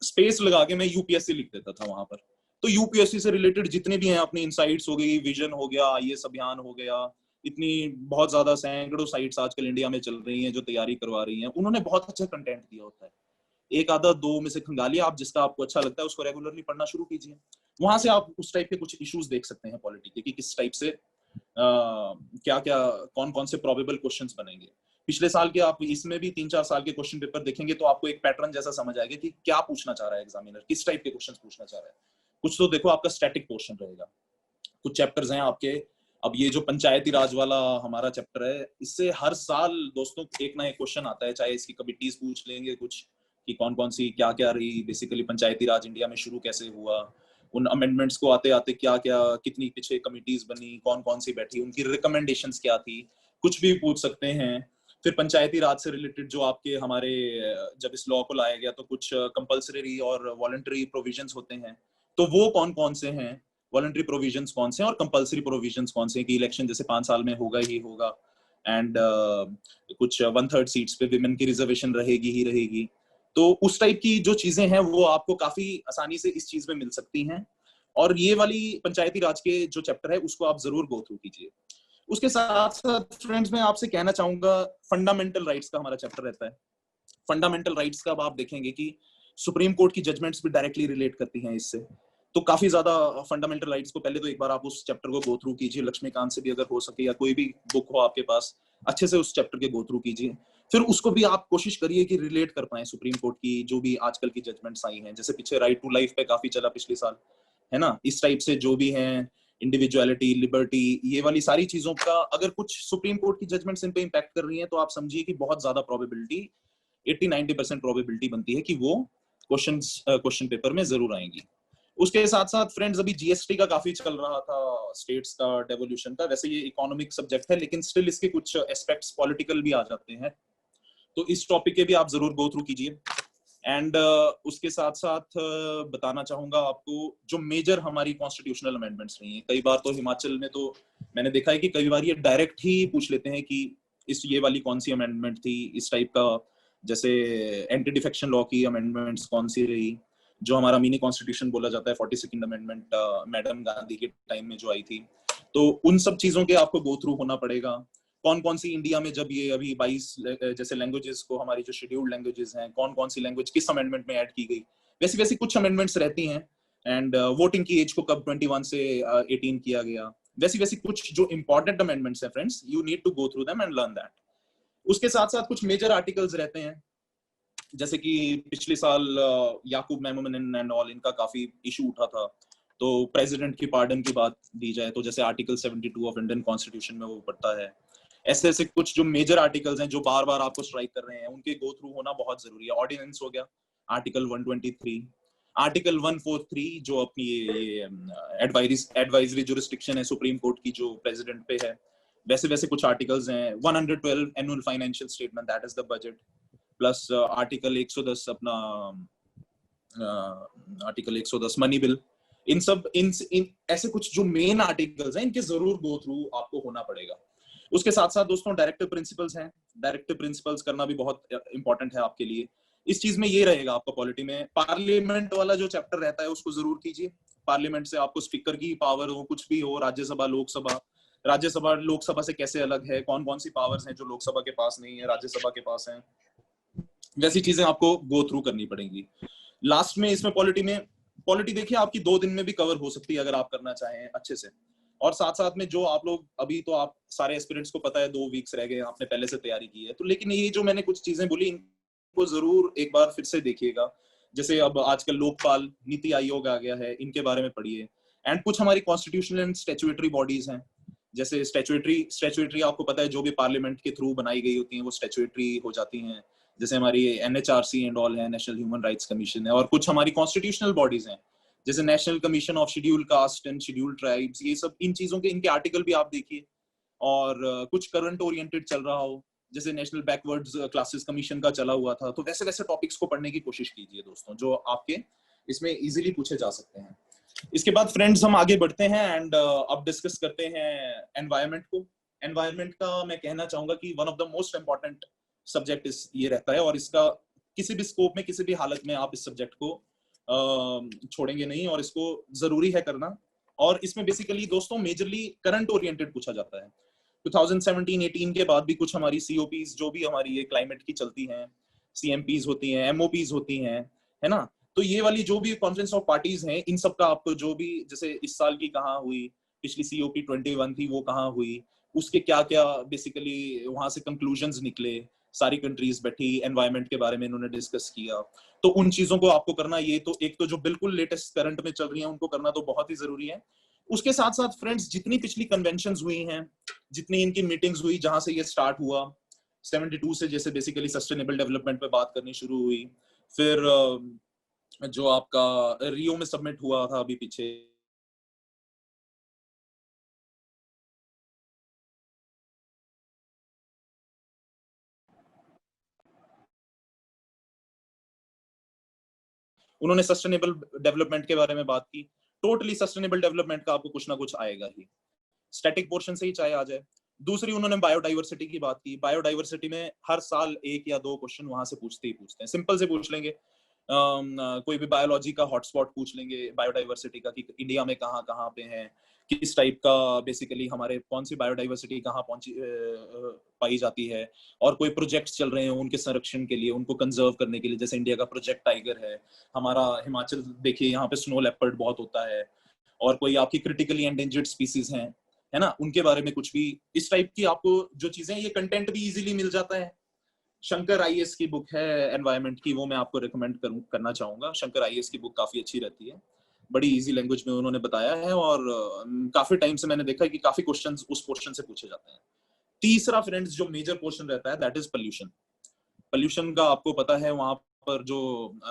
space लगा के मैं यूपीएससी लिख देता था वहां पर। तो यूपीएससी से रिलेटेड जितने भी हैं अपनी इनसाइट्स हो गई, विजन हो गया, आईएएस अभियान हो गया, इतनी बहुत ज्यादा सैकड़ों साइट्स आजकल इंडिया में चल रही हैं जो तैयारी करवा रही हैं, उन्होंने बहुत अच्छा कंटेंट दिया होता है। एक आधा 2 में से खंगालिए आप, जिसका आपको अच्छा लगता है उसको रेगुलरली पढ़ना शुरू कीजिए। वहां से आप उस टाइप के कुछ इश्यूज देख सकते हैं पॉलिटी के, कि किस टाइप से क्या क्या कौन कौन से प्रोबेबल क्वेश्चंस बनेंगे। पिछले साल के आप इसमें भी 3-4 साल के क्वेश्चन पेपर देखेंगे तो आपको एक पैटर्न जैसा समझ आएगा कि क्या पूछना चाह रहा है एग्जामिनर, किस टाइप के क्वेश्चंस पूछना चाह रहा है। कुछ तो देखो आपका स्टैटिक पोर्शन रहेगा, कुछ चैप्टर्स हैं आपके, अब ये जो पंचायती राज वाला हमारा चैप्टर है, इससे हर साल दोस्तों एक ना एक क्वेश्चन आता है, चाहे इसकी कमिटीज पूछ लेंगे कुछ कि कौन कौन सी क्या क्या रही, बेसिकली पंचायती राज इंडिया में शुरू कैसे हुआ, उन अमेंडमेंट्स को आते आते क्या क्या कितनी पीछे कमिटीज बनी, कौन कौन सी बैठी, उनकी रिकमेंडेशंस क्या थी, कुछ भी पूछ सकते हैं। फिर पंचायती राज से रिलेटेड जो आपके हमारे जब इस लॉ को लाया गया तो कुछ कंपल्सरी और वॉलंटरी प्रोविजंस होते हैं, तो वो कौन कौन से हैं, वॉलंटरी प्रोविजंस कौन से हैं और कंपल्सरी प्रोविजंस कौन से हैं, कि इलेक्शन जैसे 5 साल में होगा ही होगा, एंड कुछ 1/3 सीट्स पे विमेन की रिजर्वेशन रहेगी ही रहेगी। तो उस टाइप की जो चीजें हैं वो आपको काफी आसानी से इस चीज में मिल सकती हैं, और ये वाली पंचायती राज के जो चैप्टर है उसको आप जरूर गो थ्रू कीजिए। उसके साथ साथ फ्रेंड्स मैं आपसे कहना चाहूंगा, फंडामेंटल राइट्स का हमारा चैप्टर रहता है। फंडामेंटल राइट्स का अब आप देखेंगे कि सुप्रीम कोर्ट की जजमेंट्स भी डायरेक्टली रिलेट करती हैं इससे, तो काफी ज्यादा फंडामेंटल राइट्स को पहले तो एक बार आप उस चैप्टर को गो थ्रू कीजिए, लक्ष्मीकांत से भी अगर हो सके या कोई भी बुक हो आपके पास, अच्छे से उस चैप्टर के गो थ्रू कीजिए। फिर उसको भी आप कोशिश करिए कि रिलेट कर पाए सुप्रीम कोर्ट की जो भी आजकल की जजमेंट्स आई हैं, जैसे पीछे राइट टू लाइफ पे काफी चला पिछले साल, है ना, इस टाइप से जो भी हैं, इंडिविजुअलिटी, लिबर्टी, ये वाली सारी चीजों का अगर कुछ सुप्रीम कोर्ट की जजमेंट्स इन पे इंपैक्ट कर रही हैं तो आप समझिए कि बहुत ज्यादा प्रोबेबिलिटी, 80-90% प्रोबेबिलिटी बनती है कि वो क्वेश्चन पेपर में जरूर आएंगी। उसके साथ साथ फ्रेंड्स अभी जीएसटी का काफी चल रहा था, स्टेट्स का डेवोल्यूशन का, वैसे ये इकोनॉमिक सब्जेक्ट है लेकिन स्टिल इसके कुछ एस्पेक्ट्स पॉलिटिकल भी आ जाते हैं, तो इस टॉपिक के भी आप जरूर गो थ्रू कीजिए। एंड उसके साथ साथ बताना चाहूंगा आपको जो मेजर हमारी कॉन्स्टिट्यूशनल अमेंडमेंट्स रही हैं, कई बार तो हिमाचल में तो मैंने देखा है कि कई बार ये डायरेक्ट ही पूछ लेते हैं कि इस ये वाली कौन सी अमेंडमेंट थी, इस टाइप का, जैसे एंटी डिफेक्शन लॉ की अमेंडमेंट्स कौन सी रही, जो हमारा मिनी कॉन्स्टिट्यूशन बोला जाता है 42nd अमेंडमेंट मैडम गांधी के टाइम में जो आई थी, तो उन सब चीजों के आपको गो थ्रू होना पड़ेगा। कौन कौन सी इंडिया में जब ये अभी 22 जैसे लैंग्वेजेस को, हमारी जो शेड्यूल्ड लैंग्वेजेस हैं, कौन कौन सी लैंग्वेज किस अमेंडमेंट में ऐड की गई, वैसी वैसी कुछ अमेंडमेंट्स रहती हैं। एंड वोटिंग की एज को कब 21 से 18 किया गया, वैसी वैसी कुछ जो इंपॉर्टेंट अमेंडमेंट्स हैं friends, you need to go through them and learn that. उसके साथ साथ कुछ मेजर आर्टिकल्स रहते हैं, जैसे कि पिछले साल याकूब मेमोन एंड ऑल, इनका काफी इशू उठा था, तो प्रेसिडेंट की पार्डन की बात दी जाए तो जैसे आर्टिकल 72 ऑफ इंडियन कॉन्स्टिट्यूशन में वो पड़ता है। ऐसे ऐसे कुछ जो मेजर आर्टिकल्स हैं जो बार बार आपको स्ट्राइक कर रहे हैं, उनके गो थ्रू होना बहुत जरूरी है। ऑर्डिनेंस हो गया आर्टिकल 123, आर्टिकल 143 जो अपनी ये एडवाइजरी जुरिस्डिक्शन है सुप्रीम कोर्ट की जो प्रेसिडेंट पे है, वैसे वैसे कुछ आर्टिकल्स हैं। 112 annual financial statement, that is the budget, plus article 110 अपना आर्टिकल 110 मनी बिल। इन सब इन ऐसे कुछ जो मेन आर्टिकल्स हैं, इनके जरूर गो थ्रू आपको होना पड़ेगा। उसके साथ साथ दोस्तों डायरेक्टिव प्रिंसिपल्स हैं, डायरेक्टिव प्रिंसिपल्स करना भी बहुत इंपॉर्टेंट है आपके लिए। इस चीज में ये रहेगा आपका पॉलिटी में, पार्लियामेंट वाला जो चैप्टर रहता है उसको जरूर कीजिए। पार्लियामेंट से आपको स्पीकर की पावर हो, कुछ भी हो, राज्यसभा लोकसभा, राज्यसभा लोकसभा से कैसे अलग है, कौन कौन सी पावर्स हैं जो लोकसभा के पास नहीं है, राज्यसभा के पास है, वैसी चीजें आपको गो थ्रू करनी पड़ेंगी। लास्ट में इसमें पॉलिटी देखिए आपकी 2 दिन में भी कवर हो सकती है अगर आप करना चाहें अच्छे से। और साथ साथ में जो आप लोग अभी तो आप सारे एस्पिरेंट्स को पता है 2 वीक्स रह गए, आपने पहले से तैयारी की है, तो लेकिन ये जो मैंने कुछ चीजें बोली इनको जरूर एक बार फिर से देखिएगा। जैसे अब आजकल लोकपाल, नीति आयोग आ गया है, इनके बारे में पढ़िए। एंड कुछ हमारी कॉन्स्टिट्यूशनल एंड स्टैट्यूटरी बॉडीज हैं, जैसे स्टैट्यूटरी आपको पता है जो भी पार्लियामेंट के थ्रू बनाई गई होती हैं वो स्टैट्यूटरी हो जाती हैं, जैसे हमारी एनएचआरसी एंड ऑल है, नेशनल ह्यूमन राइट्स कमीशन है। और कुछ हमारी कॉन्स्टिट्यूशनल बॉडीज हैं जैसे national commission of scheduled caste and scheduled tribes, ये सब इन चीजों के इनके आर्टिकल भी आप देखिए। और कुछ करंट ओरिएंटेड चल रहा हो, जैसे नेशनल बैकवर्ड्स क्लासेस कमीशन का चला हुआ था, तो वैसे वैसे टॉपिक्स को पढ़ने की कोशिश कीजिए दोस्तों, जो आपके इसमें इजीली पूछे जा सकते हैं। इसके बाद फ्रेंड्स हम आगे बढ़ते हैं एंड अब डिस्कस करते हैं एनवायरनमेंट को। एनवायरनमेंट का मैं कहना चाहूंगा कि one of the most important subject ये रहता है, और इसका किसी भी स्कोप में, किसी भी हालत में आप इस सब्जेक्ट को छोड़ेंगे नहीं, और इसको जरूरी है करना। और इसमें बेसिकली दोस्तों मेजरली करंट ओरिएंटेड पूछा जाता है। 2017-18 के बाद भी कुछ हमारी सीओपीज जो भी हमारी ये क्लाइमेट की चलती हैं, सीएमपीज होती हैं, एमओपीज होती हैं, है ना, तो ये वाली जो भी कॉन्फ्रेंस ऑफ पार्टीज हैं, इन सब का आपको जो भी, जैसे इस साल की कहाँ हुई, पिछली सीओपी 21 थी वो कहाँ हुई, उसके क्या क्या बेसिकली वहां से कंक्लूजन्स निकले, सारी कंट्रीज बैठी एनवायरनमेंट के बारे में इन्होंने डिस्कस किया, तो उन चीजों को आपको करना, ये तो एक तो जो बिल्कुल लेटेस्ट करंट में चल रही है उनको करना तो बहुत ही जरूरी है। उसके साथ साथ फ्रेंड्स जितनी पिछली कन्वेंशंस हुई हैं, जितनी इनकी मीटिंग्स हुई जहां से ये स्टार्ट हुआ 72 से, जैसे बेसिकली सस्टेनेबल डेवलपमेंट पे बात करनी शुरू हुई, फिर जो आपका रियो में सबमिट हुआ था अभी पीछे, उन्होंने सस्टेनेबल डेवलपमेंट के बारे में बात की। टोटली सस्टेनेबल डेवलपमेंट का आपको कुछ ना कुछ आएगा ही, स्टैटिक पोर्शन से ही चाहे आ जाए। दूसरी उन्होंने बायोडाइवर्सिटी की बात की। बायोडाइवर्सिटी में हर साल 1 या 2 क्वेश्चन वहां से पूछते ही पूछते हैं। सिंपल से पूछ लेंगे, कोई भी बायोलॉजी का हॉटस्पॉट पूछ लेंगे बायोडाइवर्सिटी का कि इंडिया में कहाँ कहाँ पे है, किस टाइप का बेसिकली हमारे कौन सी बायोडाइवर्सिटी कहाँ पहुंची पाई जाती है, और कोई प्रोजेक्ट्स चल रहे हैं उनके संरक्षण के लिए, उनको कंजर्व करने के लिए। जैसे इंडिया का प्रोजेक्ट टाइगर है, हमारा हिमाचल देखिए यहाँ पे स्नो लेपर्ड बहुत होता है, और कोई आपकी क्रिटिकली एंडेंजर्ड स्पीसीज हैं, है ना, उनके बारे में कुछ भी इस टाइप की आपको जो चीजें, ये कंटेंट भी इजीली मिल जाता है। शंकर आईएएस की बुक है एनवायरनमेंट की, वो मैं आपको रिकमेंड करना चाहूंगा। शंकर आईएएस की बुक काफी अच्छी रहती है, बड़ी इजी लैंग्वेज में उन्होंने बताया है, और काफी टाइम से मैंने देखा है कि काफी क्वेश्चंस उस पोर्शन से पूछे जाते हैं। तीसरा फ्रेंड्स जो मेजर पोर्शन रहता है दैट इज पोल्यूशन। पोल्यूशन का आपको पता है वहां पर जो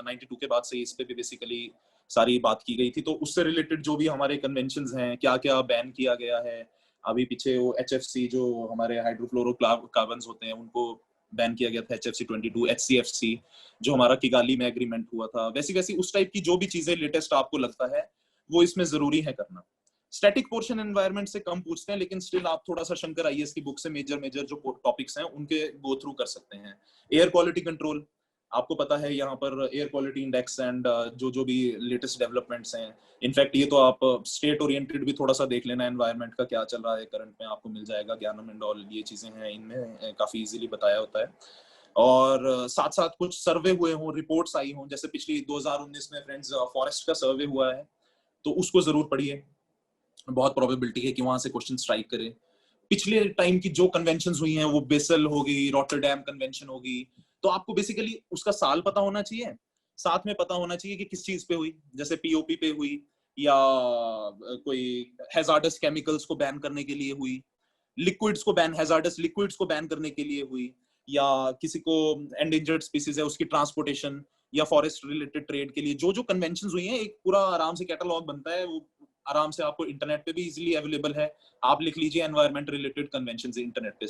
92 के बाद से इस पे भी बेसिकली सारी बात की गई थी, तो उससे रिलेटेड जो भी हमारे कन्वेंशंस हैं, क्या क्या बैन किया गया है। अभी पीछे वो HFC जो हमारे हाइड्रोफ्लोरोकार्बन्स होते हैं उनको बैन किया गया था, HFC 22, HCFC जो हमारा किगाली में एग्रीमेंट हुआ था। वैसी वैसी उस टाइप की जो भी चीजें लेटेस्ट आपको लगता है वो इसमें जरूरी है करना। स्टैटिक पोर्शन एनवायरनमेंट से कम पूछते हैं, लेकिन स्टिल आप थोड़ा सा शंकर आईएएस की बुक से मेजर मेजर जो टॉपिक्स हैं उनके गो थ्रू कर सकते हैं। एयर क्वालिटी कंट्रोल, आपको पता है यहाँ पर एयर क्वालिटी इंडेक्स एंड जो जो भी लेटेस्ट डेवलपमेंट्स हैं। इनफैक्ट ये तो आप स्टेट ओरिएंटेड भी थोड़ा सा देख लेना, एनवायरनमेंट का क्या चल रहा है करंट में, आपको मिल जाएगा। ज्ञानम एंड ऑल ये चीजें हैं, इनमें काफी इजीली बताया होता है। और साथ साथ कुछ सर्वे हुए हों, रिपोर्ट्स आई हों, जैसे पिछली 2019 में फ्रेंड्स फॉरेस्ट का सर्वे हुआ है, तो उसको जरूर पढ़िए। बहुत प्रोबेबिलिटी है कि वहां से क्वेश्चन स्ट्राइक करे। पिछले टाइम की जो कन्वेंशंस हुई हैं, वो बेसल होगी, रॉटरडैम कन्वेंशन होगी, तो आपको बेसिकली उसका साल पता होना चाहिए, साथ में पता होना चाहिए कि किस चीज पे हुई। जैसे POP पे हुई, या कोई हैजार्डस केमिकल्स को बैन करने के लिए हुई, लिक्विड्स को बैन, हैजार्डस लिक्विड्स को बैन करने के लिए हुई, या किसी को एंडेंजर्ड स्पीसीज है उसकी ट्रांसपोर्टेशन या फॉरेस्ट रिलेटेड ट्रेड के लिए जो जो कन्वेंशंस हुई हैं, एक पूरा आराम से कैटलॉग बनता है। वो आराम से आपको इंटरनेट पे भी इजीली अवेलेबल है। आप लिख लीजिए एनवायरमेंट रिलेटेड कन्वेंशंस इंटरनेट पे।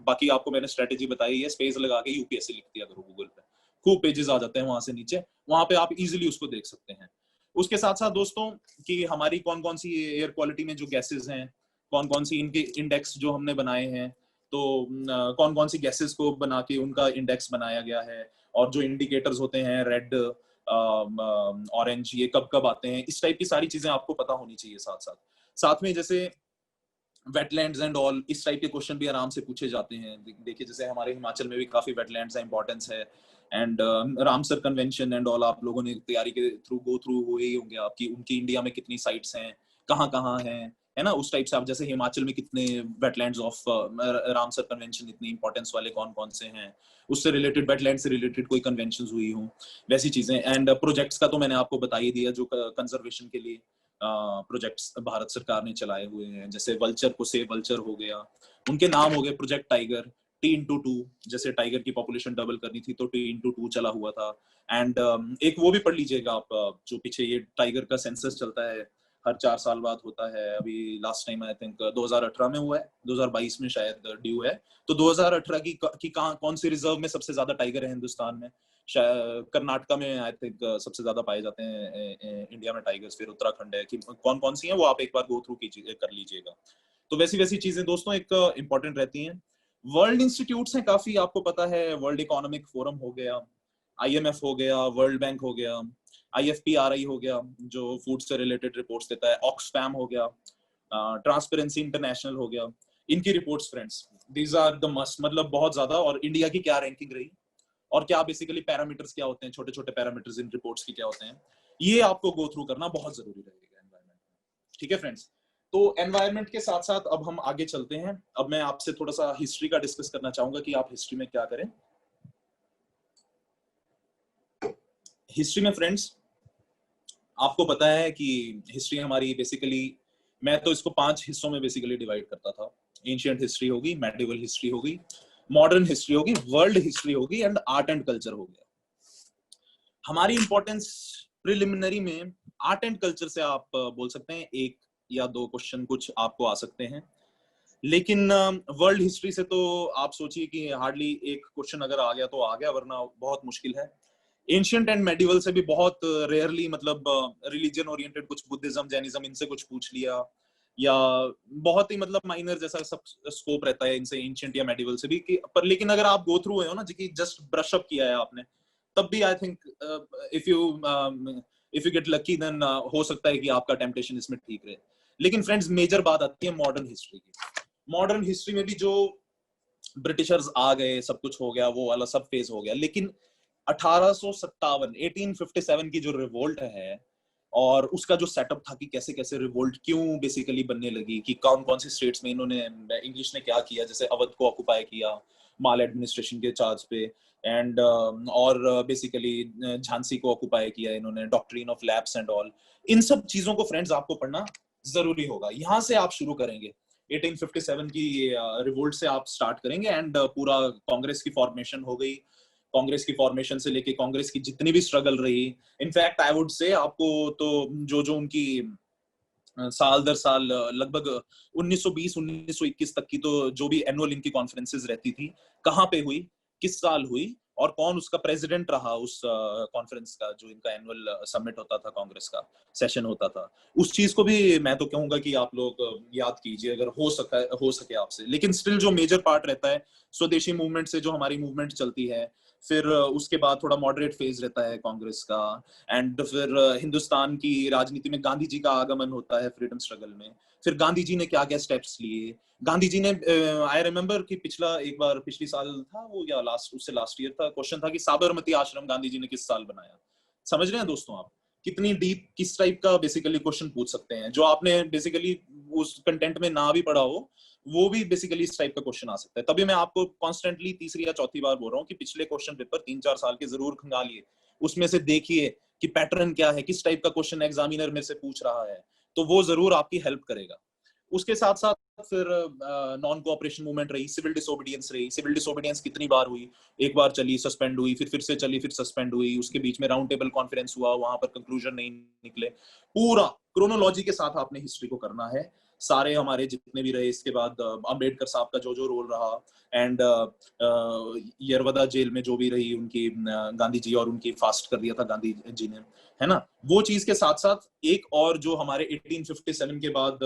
बाकी आपको मैंने स्ट्रेटेजी बताई है, स्पेस लगा के UPSC लिख दिया करो गूगल पे, खूब पेजेस आ जाते हैं वहां से नीचे, वहां पे आप इजीली उसको देख सकते हैं। उसके साथ साथ दोस्तों कि हमारी कौन कौन सी एयर क्वालिटी में जो गैसेस हैं, कौन कौन सी इनके इंडेक्स जो हमने बनाए हैं, तो कौन कौन सी गैसेस को बना के उनका इंडेक्स बनाया गया है, और जो इंडिकेटर्स होते हैं रेड ऑरेंज, ये कब कब आते हैं, इस टाइप की सारी चीजें आपको पता होनी चाहिए। साथ साथ साथ में जैसे वेटलैंड्स एंड ऑल, इस टाइप के क्वेश्चन भी आराम से पूछे जाते हैं। देखिए जैसे हमारे हिमाचल में भी काफी वेटलैंड्स है, इंपॉर्टेंस है, and Ramsar convention and all आप लोगों ने तैयारी के थ्रू गो थ्रू हुए ही होंगे आपकी, उनकी इंडिया में कितनी साइट्स हैं, कहाँ कहाँ हैं, है ना, उस टाइप से। आप जैसे हिमाचल में कितने वेटलैंड्स ऑफ रामसर कन्वेंशन, इतनी इंपॉर्टेंस वाले कौन कौन से हैं, उससे रिलेटेड, वेटलैंड से रिलेटेड कोई कन्वेंशन हुई हो, वैसी चीजें। एंड प्रोजेक्ट्स का तो मैंने आपको बता ही दिया, जो कंजर्वेशन के लिए प्रोजेक्ट्स भारत सरकार ने चलाए हुए हैं। जैसे वल्चर को सेव वल्चर हो गया, उनके नाम हो गए प्रोजेक्ट टाइगर, T/2, जैसे टाइगर की पॉपुलेशन डबल करनी थी तो T/2 चला हुआ था। एंड एक वो भी पढ़ लीजिएगा आप, जो पीछे ये टाइगर का सेंसस चलता है, हर 4 साल बाद होता है। अभी लास्ट टाइम आई थिंक 2018 में हुआ है, 2022 में शायद ड्यू है। तो 2018 की कौन सी रिजर्व में सबसे ज्यादा टाइगर है हिंदुस्तान में, कर्नाटका में आई थिंक सबसे ज्यादा पाए जाते हैं इंडिया में टाइगर्स, फिर उत्तराखंड है, कि कौन कौन सी हैं वो आप एक बार गो थ्रू कर लीजिएगा। तो वैसी वैसी चीजें दोस्तों एक इंपॉर्टेंट रहती हैं। वर्ल्ड इंस्टीट्यूट्स हैं काफी, आपको पता है, वर्ल्ड इकोनॉमिक फोरम हो गया, IMF हो गया, वर्ल्ड बैंक हो गया, IFPRI हो गया जो फूड से रिलेटेड रिपोर्ट्स देता है, ऑक्सफैम हो गया, ट्रांसपेरेंसी इंटरनेशनल हो गया। इनकी reports friends, these are the must, मतलब बहुत ज्यादा। और इंडिया की क्या रैंकिंग रही, और क्या बेसिकली पैरामीटर्स क्या होते हैं, छोटे छोटे पैरामीटर्स इन रिपोर्ट्स की क्या होते हैं, ये आपको गो थ्रू करना बहुत जरूरी रहेगा एनवायरनमेंट में। ठीक है फ्रेंड्स, तो एनवायरनमेंट के साथ साथ अब हम आगे चलते हैं। अब मैं आपसे थोड़ा सा हिस्ट्री का डिस्कस करना चाहूंगा कि आप हिस्ट्री में क्या करें। हिस्ट्री में फ्रेंड्स आपको पता है कि हिस्ट्री हमारी बेसिकली, मैं तो इसको 5 हिस्सों में बेसिकली डिवाइड करता था। एंशिएंट हिस्ट्री होगी, मेडिवल हिस्ट्री होगी, मॉडर्न हिस्ट्री होगी, वर्ल्ड हिस्ट्री होगी, एंड आर्ट एंड कल्चर हो गया। हमारी इंपॉर्टेंस प्रिलिमिनरी में आर्ट एंड कल्चर से आप बोल सकते हैं 1 या 2 क्वेश्चन कुछ आपको आ सकते हैं, लेकिन वर्ल्ड हिस्ट्री से तो आप सोचिए कि हार्डली 1 क्वेश्चन अगर आ गया तो आ गया, वरना बहुत मुश्किल है। एंशिएंट एंड मेडिवल से भी बहुत रेयरली, मतलब रिलीजन ओरिएंटेड कुछ बुद्धिज्म, जैनिज्म, इनसे कुछ पूछ लिया, या बहुत ही मतलब माइनर जैसा सब स्कोप रहता है इनसे, एंशिएंट या मेडिवल से भी कि, पर लेकिन अगर आप गो थ्रू हुए हो ना, जी जस्ट ब्रश अप किया है आपने, तब भी I think if you get lucky then हो सकता है कि आपका टेम्पटेशन इसमें ठीक रहे। लेकिन फ्रेंड्स मेजर बात आती है मॉडर्न हिस्ट्री की। मॉडर्न हिस्ट्री में भी जो ब्रिटिशर्स आ गए, सब कुछ हो गया, वो वाला सब फेज हो गया, लेकिन 1857 की जो रिवोल्ट है और उसका जो सेटअप था कि कैसे कैसे रिवोल्ट क्यों बेसिकली बनने लगी, कि कौन कौन से स्टेट्स में इन्होंने, इंग्लिश ने क्या किया, जैसे अवध को ऑक्युपाई किया माल एडमिनिस्ट्रेशन के चार्ज पे, एंड और बेसिकली झांसी को ऑक्युपाई किया इन्होंने, doctrine of lapse and all. इन सब चीजों को फ्रेंड्स आपको पढ़ना जरूरी होगा। यहाँ से आप शुरू करेंगे, 1857 की रिवोल्ट से आप स्टार्ट करेंगे, एंड पूरा कांग्रेस की फॉर्मेशन हो गई। कांग्रेस की फॉर्मेशन से लेके कांग्रेस की जितनी भी स्ट्रगल रही, इनफैक्ट आई वुड से आपको तो जो जो उनकी साल दर साल लगभग 1920 1921 तक की तो जो भी एनुअल इनकी कॉन्फ्रेंसेस रहती थी, कहाँ पे हुई, किस साल हुई, और कौन उसका प्रेसिडेंट रहा उस कॉन्फ्रेंस का, जो इनका एनुअल समिट होता था, कांग्रेस का सेशन होता था, उस चीज को भी मैं तो कहूंगा कि आप लोग याद कीजिए अगर हो सके आपसे। लेकिन स्टिल जो मेजर पार्ट रहता है स्वदेशी मूवमेंट से, जो हमारी मूवमेंट चलती है, फिर उसके बाद थोड़ा मॉडरेट फेज रहता है कांग्रेस का, एंड फिर हिंदुस्तान की राजनीति में गांधी जी का आगमन होता है फ्रीडम स्ट्रगल में। फिर गांधी जी ने क्या क्या स्टेप्स लिए, गांधी जी ने आई रिमेम्बर कि पिछली साल था वो, या उससे लास्ट ईयर था, क्वेश्चन था कि साबरमती आश्रम गांधी जी ने किस साल बनाया। समझ रहे हैं दोस्तों आप कितनी डीप, किस टाइप का बेसिकली क्वेश्चन पूछ सकते हैं, जो आपने बेसिकली उस कंटेंट में ना भी पढ़ा हो, वो भी बेसिकली इस टाइप का क्वेश्चन आ सकता है। तभी मैं आपको कॉन्स्टेंटली तीसरी या चौथी बार बोल रहा हूँ कि पिछले क्वेश्चन पेपर 3-4 साल के जरूर खंगालिए, उसमें से देखिए कि पैटर्न क्या है, किस टाइप का क्वेश्चन एग्जामिनर में से पूछ रहा है, तो वो जरूर आपकी हेल्प करेगा। उसके साथ साथ फिर नॉन कोऑपरेशन मूवमेंट रही, सिविल डिसोबीडियंस रही। सिविल डिसोबीडियंस कितनी बार हुई, एक बार चली, सस्पेंड हुई, फिर से चली, फिर सस्पेंड हुई, उसके बीच में राउंड टेबल कॉन्फ्रेंस हुआ, वहां पर कंक्लूजन नहीं निकले। पूरा क्रोनोलॉजी के साथ आपने हिस्ट्री को करना है, सारे हमारे जितने भी रहे, इसके बाद अंबेडकर साहब का जो जो रोल रहा, एंड यरवदा जेल में जो भी रही उनकी, गांधी जी और उनकी फास्ट कर दिया था गांधी जी ने, है ना, वो चीज के साथ साथ एक और जो हमारे 1857 के बाद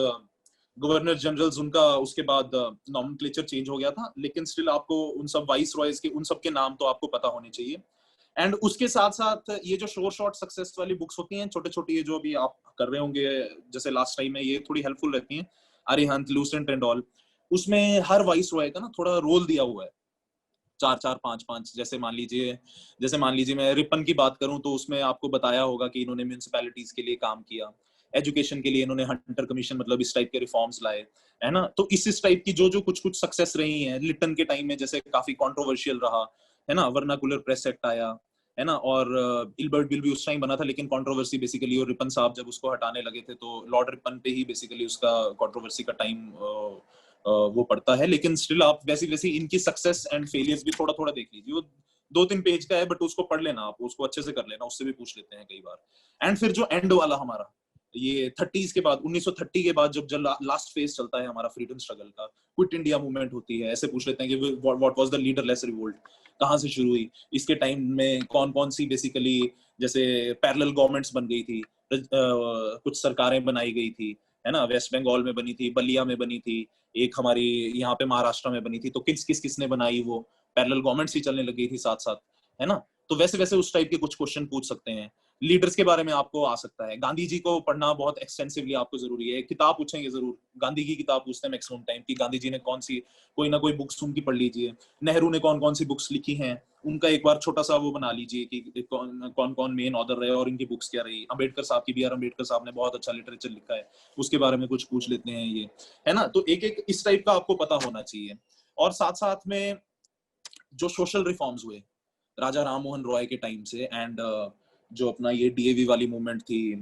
गवर्नर जनरल्स, उनका उसके बाद नॉमेनक्लेचर चेंज हो गया था, लेकिन स्टिल आपको उन सब वाइस रॉयज के उन सब के नाम तो आपको पता होने चाहिए। एंड उसके साथ साथ ये जो शॉर्ट सक्सेस वाली बुक्स होती हैं, छोटे छोटे, ये जो भी आप कर रहे होंगे जैसे लास्ट टाइम में, ये थोड़ी हेल्पफुल रहती हैं, अरिहंत, लूसेंट एंड ऑल। उसमें हर वाइस रॉय का ना थोड़ा रोल दिया हुआ है, 4-4 5-5। जैसे मान लीजिए मैं रिपन की बात करूं, तो उसमें आपको बताया होगा कि इन्होंने म्युनिसिपैलिटीज के लिए काम किया, एजुकेशन के लिए इन्होंने हंटर कमीशन, मतलब इस टाइप के रिफॉर्म्स लाए, है ना। तो इस टाइप की जो जो कुछ कुछ सक्सेस रही हैं, लिटन के टाइम में जैसे काफी कंट्रोवर्शियल रहा, है ना, वर्नाकुलर प्रेस एक्ट आया, है ना, और इल्बर्ट बिल भी उस टाइम बना था, लेकिन कंट्रोवर्सी बेसिकली, और रिपन साहब जब उसको हटाने लगे थे, तो लॉर्ड रिपन पे ही बेसिकली उसका कंट्रोवर्सी का टाइम वो पड़ता है। लेकिन स्टिल आप वैसी वैसी इनकी सक्सेस एंड फेलियर्स भी थोड़ा थोड़ा देख लीजिए। वो 2-3 पेज का है, बट उसको पढ़ लेना, आप उसको अच्छे से कर लेना, उससे भी पूछ लेते हैं कई बार। एंड फिर जो एंड वाला हमारा, ये 30s के बाद, 1930 के बाद जब लास्ट फेज चलता है हमारा फ्रीडम स्ट्रगल का, क्विट इंडिया मूवमेंट होती है, ऐसे पूछ लेते हैं कि what was the leaderless revolt, कहाँ से शुरू हुई, इसके टाइम में कौन कौन सी बेसिकली जैसे पैरेलल गवर्नमेंट्स बन गई थी, कुछ सरकारें बनाई गई थी, है ना, वेस्ट बंगाल में बनी थी, बलिया में बनी थी, एक हमारी यहाँ पे महाराष्ट्र में बनी थी, तो किसने बनाई, वो पैरेलल गवर्नमेंट्स ही चलने लगी थी साथ साथ, है ना। तो वैसे वैसे उस टाइप के कुछ क्वेश्चन पूछ सकते हैं। लीडर्स के बारे में आपको आ सकता है, गांधी जी को पढ़ना बहुत एक्सटेंसिवली आपको जरूरी है, किताब पूछेंगे जरूर, गांधी की किताब पूछते हैं मैक्सिमम टाइम कि गांधी जी ने कौन सी, कोई ना कोई बुक्स उनकी पढ़ लीजिए, नेहरू ने कौन कौन सी बुक्स लिखी हैं, उनका एक बार छोटा सा वो बना लीजिए कि कौन कौन मेन ऑथर रहे और इनकी बुक्स क्या रही। अंबेडकर साहब की, बी आर अम्बेडकर साहब ने बहुत अच्छा लिटरेचर लिखा है, उसके बारे में कुछ पूछ लेते हैं, ये है ना। तो एक एक इस टाइप का आपको पता होना चाहिए। और साथ साथ में जो सोशल रिफॉर्म्स हुए राजा राम मोहन रॉय के टाइम से, एंड जो अपना ये डीएवी वाली मूवमेंट थी,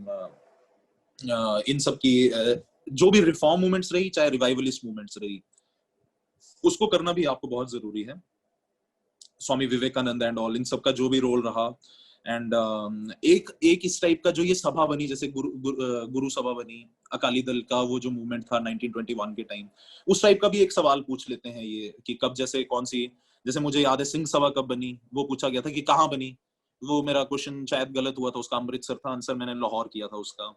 इन सब की जो भी रिफॉर्म मूवमेंट्स रही, चाहे रिवाइवलिस्ट मूवमेंट्स रही, उसको करना भी आपको बहुत जरूरी है। स्वामी विवेकानंद एंड ऑल, इन सब का जो भी रोल रहा, एंड एक इस टाइप का जो ये सभा बनी, जैसे गुरु सभा बनी, अकाली दल का वो जो मूवमेंट था 1921 के टाइम, उस टाइप का भी एक सवाल पूछ लेते हैं ये कि कब, जैसे कौन सी, जैसे मुझे याद है सिंह सभा कब बनी, वो पूछा गया था कि कहाँ बनी। वो मेरा क्वेश्चन शायद गलत हुआ था, उसका अमृतसर था आंसर, मैंने लाहौर किया था उसका।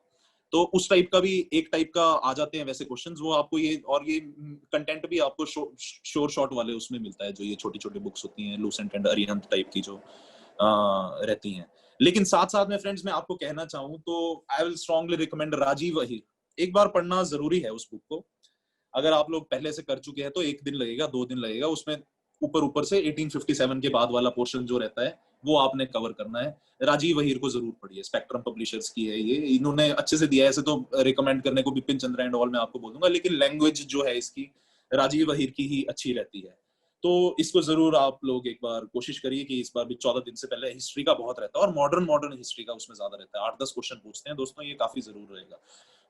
तो उस टाइप का भी एक टाइप का आ जाते हैं वैसे क्वेश्चंस, वो आपको ये, और ये कंटेंट भी आपको शोर शॉर्ट वाले उसमें मिलता है, जो ये छोटी छोटी बुक्स होती हैं लूसेंट एंड अरिहंत टाइप की जो रहती हैं। लेकिन साथ साथ में फ्रेंड्स मैं आपको कहना चाहूँ तो I will strongly recommend Rajeev Ahir, एक बार पढ़ना जरूरी है उस बुक को। अगर आप लोग पहले से कर चुके हैं तो 1 दिन लगेगा, 2 दिन लगेगा, उसमें ऊपर से 1857 के बाद वाला पोर्शन जो रहता है वो आपने कवर करना है। राजीव अहिर को जरूर पढ़िए, स्पेक्ट्रम पब्लिशर्स की है ये, इन्होंने अच्छे से दिया है। ऐसे तो रिकमेंड करने को बिपिन चंद्र एंड ऑल मैं आपको बोल दूंगा, लेकिन लैंग्वेज जो है इसकी राजीव अहिर की ही अच्छी रहती है। तो इसको जरूर आप लोग एक बार कोशिश करिए कि इस बार भी 14 दिन से पहले, हिस्ट्री का बहुत रहता है और मॉडर्न हिस्ट्री का उसमें ज्यादा रहता है, 8-10 क्वेश्चन पूछते हैं दोस्तों, ये काफी जरूर रहेगा।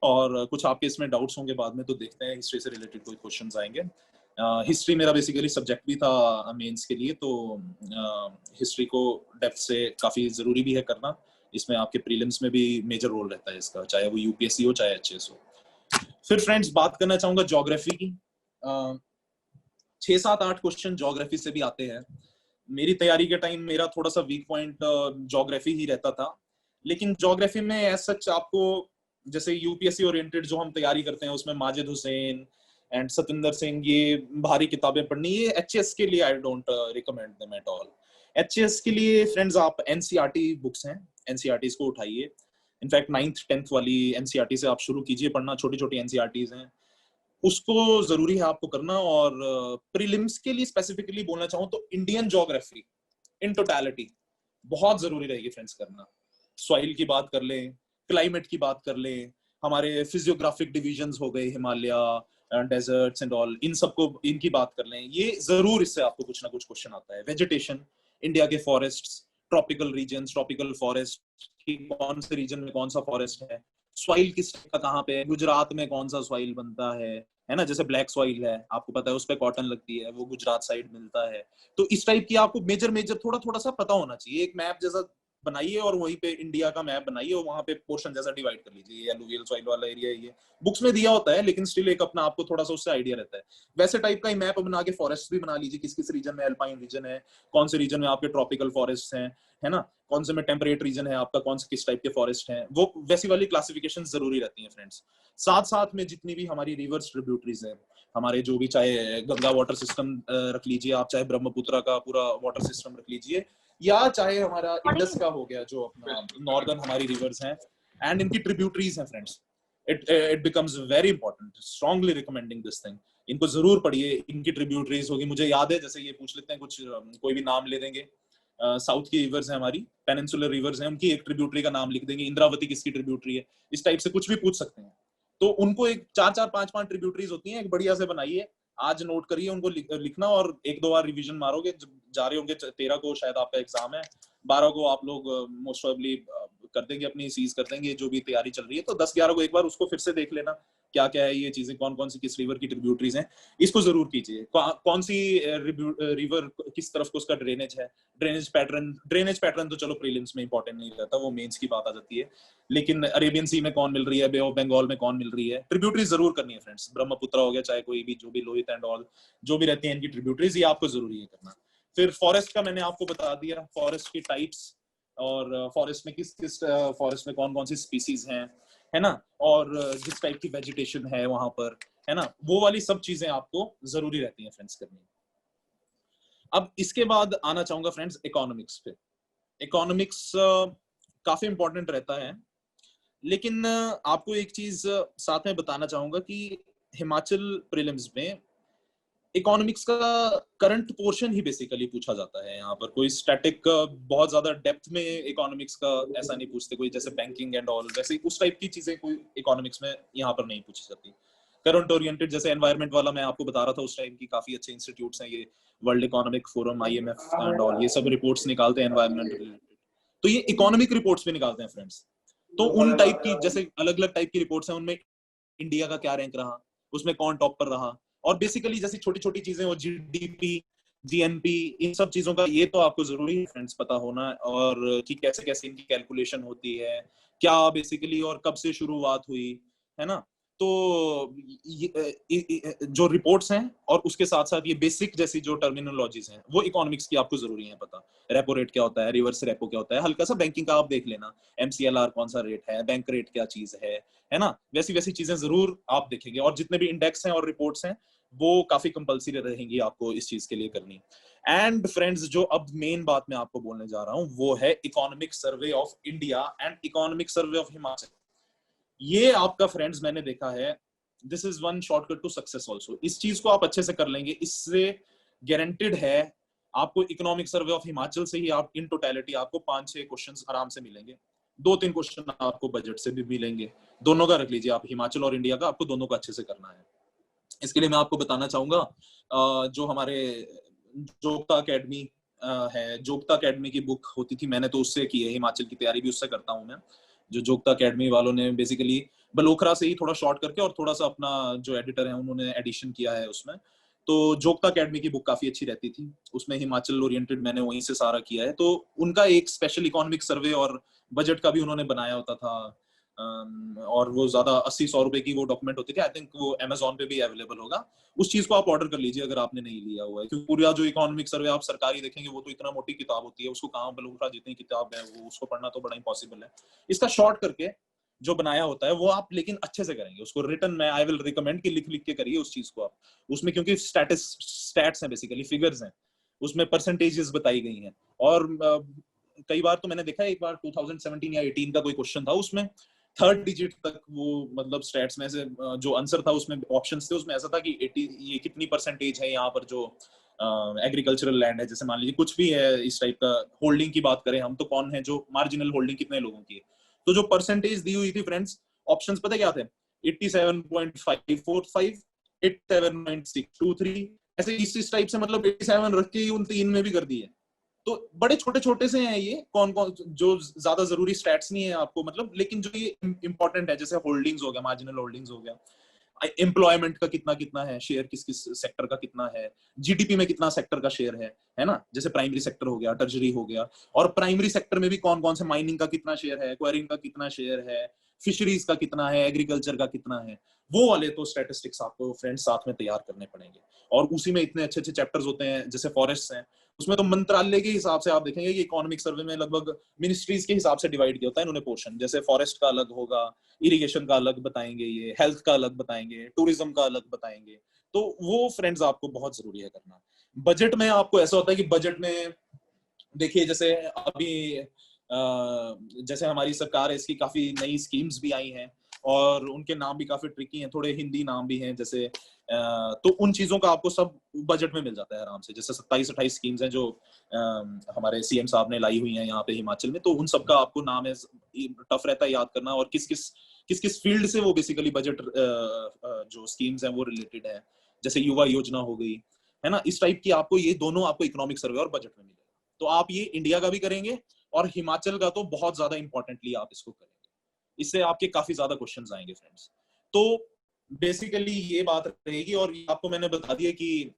और कुछ आपके इसमें डाउट्स होंगे बाद में, तो देखते हैं हिस्ट्री से रिलेटेड कोई क्वेश्चंस आएंगे। हिस्ट्री मेरा बेसिकली सब्जेक्ट भी था मेंस के लिए, तो हिस्ट्री को डेप्थ से काफी जरूरी भी है करना। इसमें आपके प्रीलिम्स में भी मेजर रोल रहता है इसका, चाहे वो यूपीएससी हो चाहे एचएस हो। फिर फ्रेंड्स बात करना चाहूंगा ज्योग्राफी की। 6-7-8 क्वेश्चन ज्योग्राफी से भी आते हैं। मेरी तैयारी के टाइम मेरा थोड़ा सा वीक पॉइंट ज्योग्राफी ही रहता था, लेकिन ज्योग्राफी में एज सच आपको जैसे यूपीएससी ओरिएंटेड जो हम तैयारी करते हैं उसमें माजिद हुसैन एंड सतिंदर सिंह, ये भारी किताबें पढ़नी, ये एचएस के लिए I don't recommend them at all. HS के लिए फ्रेंड्स आप एनसीईआरटी बुक्स हैं, एनसीईआरटी को उठाइए। इनफैक्ट 9th 10th वाली एनसीईआरटी से आप शुरू कीजिए पढ़ना, छोटी छोटी एनसीईआरटीज हैं, उसको जरूरी है आपको करना। और प्रीलिम्स के लिए स्पेसिफिकली बोलना चाहूँ तो इंडियन ज्योग्राफी इन टोटलिटी बहुत जरूरी रहेगी फ्रेंड्स करना। सॉइल की बात कर लें, क्लाइमेट की बात कर लें, हमारे फिजियोग्राफिक डिविजन्स हो गए, हिमालय, डेजर्ट्स एंड ऑल, इन सबको इनकी बात कर लें, ये जरूर इससे आपको कुछ ना कुछ क्वेश्चन आता है। वेजिटेशन, इंडिया के forests, tropical regions, tropical forest की कौन से रीजन में कौन सा फॉरेस्ट है, सॉइल किस का कहाँ पे, गुजरात में कौन सा सॉइल बनता है ना, जैसे ब्लैक सॉइल है आपको पता है, उस पे कॉटन लगती है, वो गुजरात साइड मिलता है। तो इस टाइप की आपको मेजर थोड़ा सा पता होना चाहिए। एक मैप जैसा बनाइए और वहीं पे इंडिया का मैप बनाइए और वहां पे पोर्शन जैसा डिवाइड कर लीजिए, ये एलुवियल सॉइल वाला एरिया, ये बुक्स में दिया होता है लेकिन स्टिल एक अपना आपको थोड़ा सा उससे आइडिया रहता है। वैसे टाइप का ही मैप बना के फॉरेस्ट भी बना लीजिए, किस किस रीजन में एल्पाइन रीजन है, कौन से रीजन में आपके ट्रॉपिकल फॉरेस्ट हैं, है ना, कौन से में टेम्परेट रीजन है आपका, कौन से किस टाइप के फॉरेस्ट हैं, वो वैसी वाली क्लासिफिकेशन जरूरी रहती है फ्रेंड्स। साथ साथ में जितनी भी हमारी रिवर्स ट्रिब्यूटरीज है, हमारे जो भी, चाहे गंगा वाटर सिस्टम रख लीजिए आप, चाहे ब्रह्मपुत्र का पूरा वाटर सिस्टम रख लीजिए, या चाहे हमारा इंडस का हो गया जो अपना नॉर्दर्न हमारी रिवर्स हैं एंड इनकी ट्रिब्यूटरीज हैं friends, it becomes very important, strongly recommending this thing. इनको जरूर पढ़िए, इनकी ट्रिब्यूटरीज होगी, मुझे याद है, जैसे ये पूछ लेते हैं कुछ, कोई भी नाम ले देंगे, साउथ की रिवर्स है हमारी, पेनिनसुलर रिवर्स है, उनकी एक ट्रिब्यूटरी का नाम लिख देंगे, इंद्रावती किसकी ट्रिब्यूटरी है, इस टाइप से कुछ भी पूछ सकते हैं। तो उनको एक 4-4 5-5 ट्रिब्यूटरीज होती हैं, एक बढ़िया से बनाइए, आज नोट करिए उनको, लिखना, और 1-2 बार रिवीजन मारोगे, जब जा रहे होंगे 13 को शायद आपका एग्जाम है, 12 को आप लोग मोस्ट प्रोबेबली कर देंगे, अपनी सीज कर देंगे जो भी तैयारी चल रही है, तो 10-11 को एक बार उसको फिर से देख लेना, क्या क्या है ये चीजें, कौन कौन सी किस रिवर की ट्रिब्यूटरीज हैं, इसको जरूर कीजिए। कौन सी रिवर किस तरफ को उसका ड्रेनेज है, ड्रेनेज पैटर्न तो चलो प्रीलिम्स में इंपॉर्टेंट नहीं रहता, वो मेंस की बात आ जाती है, लेकिन अरेबियन सी में कौन मिल रही है, बे ऑफ बंगाल में कौन मिल रही है, ट्रिब्यूटरीज जरूर करनी है फ्रेंड्स। ब्रह्मपुत्र हो गया, चाहे कोई भी, जो भी लोहित एंड ऑल जो भी रहती है, इनकी ट्रिब्यूटरीज ये आपको जरूरी है करना। फिर फॉरेस्ट का मैंने आपको बता दिया, फॉरेस्ट की टाइप्स, और फॉरेस्ट में किस किस फॉरेस्ट में कौन कौन सी स्पीसीज हैं, है ना, और जिस टाइप की वेजिटेशन है वहां पर, है ना, वो वाली सब चीजें आपको जरूरी रहती हैं फ्रेंड्स करनी। अब इसके बाद आना चाहूंगा फ्रेंड्स इकोनॉमिक्स पे। इकोनॉमिक्स काफी इंपॉर्टेंट रहता है, लेकिन आपको एक चीज साथ में बताना चाहूंगा कि हिमाचल प्रीलिम्स में इकोनॉमिक्स का करंट पोर्शन ही बेसिकली पूछा जाता है। यहाँ पर कोई स्टैटिक बहुत ज्यादा डेप्थ में इकोनॉमिक्स का ऐसा नहीं पूछते, कोई जैसे बैंकिंग एंड ऑल, वैसे उस टाइप की चीजें कोई इकोनॉमिक्स में यहाँ पर नहीं पूछी जाती। करंट ओरिएंटेड, जैसे एनवायरनमेंट वाला मैं आपको बता रहा था, उस टाइम की काफी अच्छे इंस्टीट्यूट्स हैं, ये world economic forum, IMF and all, ये सब रिपोर्ट्स निकालते हैं एनवायरमेंट रिलेटेड, तो ये इकोनॉमिक रिपोर्ट्स भी निकालते हैं फ्रेंड्स। तो उन टाइप की, जैसे अलग अलग टाइप की रिपोर्ट्स हैं, उनमें इंडिया का क्या रैंक रहा, उसमें कौन टॉप पर रहा, और बेसिकली जैसी छोटी छोटी चीजें, वो GDP, GNP, इन सब चीजों का ये तो आपको जरूरी है फ्रेंड्स पता होना, और कि कैसे कैसे इनकी कैलकुलेशन होती है, क्या बेसिकली और कब से शुरुआत हुई, है ना, तो जो रिपोर्ट्स हैं और उसके साथ साथ ये बेसिक जैसी जो टर्मिनोलॉजीज हैं वो इकोनॉमिक्स की आपको जरूरी है पता। रेपो रेट क्या होता है, रिवर्स रेपो क्या होता है, हल्का सा बैंकिंग का आप देख लेना, MCLR कौन सा रेट है, बैंक रेट क्या चीज है ना, वैसी वैसी चीजें जरूर आप देखेंगे। और जितने भी इंडेक्स हैं और रिपोर्ट्स हैं वो काफी कंपल्सरी रहेंगी आपको इस चीज के लिए करनी। एंड फ्रेंड्स, जो अब मेन बात मैं आपको बोलने जा रहा हूं वो है economic survey of India and economic survey of Himachal. ये आपका फ्रेंड्स मैंने देखा है, this is one shortcut to success also. इस चीज को आप अच्छे से कर लेंगे, इससे गारंटेड है आपको इकोनॉमिक सर्वे ऑफ हिमाचल से ही आप इन टोटलिटी आपको 5-6 क्वेश्चंस आराम से मिलेंगे। 2-3 क्वेश्चन आपको बजट से भी मिलेंगे, दोनों का रख लीजिए आप, हिमाचल और इंडिया का आपको दोनों का अच्छे से करना है। इसके लिए मैं आपको बताना चाहूंगा जो हमारे जोगता अकेडमी है, जोगता अकेडमी की बुक होती थी, मैंने तो उससे की है, हिमाचल की तैयारी भी उससे करता हूँ मैं। जो जोगता अकेडमी वालों ने बेसिकली बलोखरा से ही थोड़ा शॉर्ट करके और थोड़ा सा अपना जो एडिटर है उन्होंने एडिशन किया है उसमें। तो जोगता अकेडमी की बुक काफी अच्छी रहती थी, उसमें हिमाचल ओरिएंटेड मैंने वहीं से सारा किया है। तो उनका एक स्पेशल इकोनॉमिक सर्वे और बजट का भी उन्होंने बनाया होता था। और वो ज्यादा 80-100 रुपए की वो डॉक्यूमेंट होती थी, आई थिंक वो Amazon पे भी अवेलेबल होगा। उस चीज को आप ऑर्डर कर लीजिए अगर आपने नहीं लिया हुआ है, क्योंकि पूरा जो इकोनॉमिक सर्वे आप सरकारी देखेंगे वो तो इतना मोटी किताब होती है, उसको कहाँ बलूखरा जितनी किताब है वो उसको पढ़ना तो बड़ा इम्पॉसिबल है। इसका शॉर्ट करके जो बनाया होता है वो आप लेकिन अच्छे से करेंगे उसको, रिटर्न में आई विल रिकमेंड कि लिख लिख के करिए उस चीज को आप। उसमें क्योंकि स्टैट्स हैं, बेसिकली फिगर्स हैं, उसमें परसेंटेजेस बताई गई हैं। और कई बार तो मैंने देखा है, एक बार 2017 या 18 का कोई क्वेश्चन था, उसमें 3rd डिजिट तक वो मतलब स्टैट्स में से जो आंसर था उसमें ऑप्शंस थे, उसमें ऐसा था कि 80 ये कितनी परसेंटेज है यहाँ पर जो एग्रीकल्चरल लैंड है, जैसे मान लीजिए कुछ भी है इस टाइप का। होल्डिंग की बात करें हम तो कौन है जो मार्जिनल होल्डिंग कितने लोगों की है, तो जो परसेंटेज दी हुई थी फ्रेंड्स, ऑप्शंस पता क्या थे, 87.545, 87.623, ऐसे इस टाइप से, मतलब 87 रख के ही उन 3 में भी कर दिए। तो बड़े छोटे छोटे से हैं ये, कौन कौन जो ज्यादा जरूरी स्टैट्स नहीं है आपको मतलब, लेकिन जो ये इंपॉर्टेंट है, जैसे होल्डिंग्स हो गया, मार्जिनल होल्डिंग्स हो गया, एम्प्लॉयमेंट का कितना कितना है शेयर, किस किस सेक्टर का कितना है, जीडीपी में कितना सेक्टर का शेयर है ना, जैसे प्राइमरी सेक्टर हो गया, टर्जरी हो गया, और प्राइमरी सेक्टर में भी कौन कौन से, माइनिंग का कितना शेयर है, क्वायरिंग का कितना शेयर है, फिशरीज का कितना है, एग्रीकल्चर का कितना है, वो वाले तो स्टैटिस्टिक्स आपको फ्रेंड्स साथ में तैयार करने पड़ेंगे। और उसी में इतने अच्छे अच्छे चैप्टर्स होते हैं, जैसे फॉरेस्ट हैं, उसमें तो मंत्रालय के हिसाब से आप देखेंगे कि इकोनॉमिक सर्वे में लगभग मिनिस्ट्रीज के हिसाब से डिवाइड किया होता है इन्होंने पोर्शन, जैसे फॉरेस्ट का अलग होगा, इरिगेशन का अलग बताएंगे, ये हेल्थ का अलग बताएंगे, टूरिज्म का अलग बताएंगे। तो वो फ्रेंड्स आपको बहुत जरूरी है करना। बजट में आपको ऐसा होता है कि बजट में देखिए, जैसे अभी जैसे हमारी सरकार है, इसकी काफी नई स्कीम्स भी आई हैं और उनके नाम भी काफी ट्रिकी हैं, थोड़े हिंदी नाम भी हैं, जैसे तो उन चीजों का आपको सब बजट में मिल जाता है आराम से। जैसे 27-28 स्कीम्स हैं जो हमारे CM साहब ने लाई हुई हैं यहाँ पे हिमाचल में, तो उन सबका आपको नाम है, टफ रहता है याद करना, और किस किस फील्ड से वो बेसिकली बजट जो स्कीम्स हैं वो रिलेटेड है, जैसे युवा योजना हो गई, है ना, इस टाइप की आपको ये दोनों आपको इकोनॉमिक सर्वे और बजट में मिलेगा। तो आप ये इंडिया का भी करेंगे और हिमाचल का तो बहुत ज्यादा इंपॉर्टेंटली आप इसको करेंगे, इससे आपके काफी ज्यादा क्वेश्चंस आएंगे फ्रेंड्स। तो बेसिकली ये बात रहेगी। और आपको मैंने बता दिया कि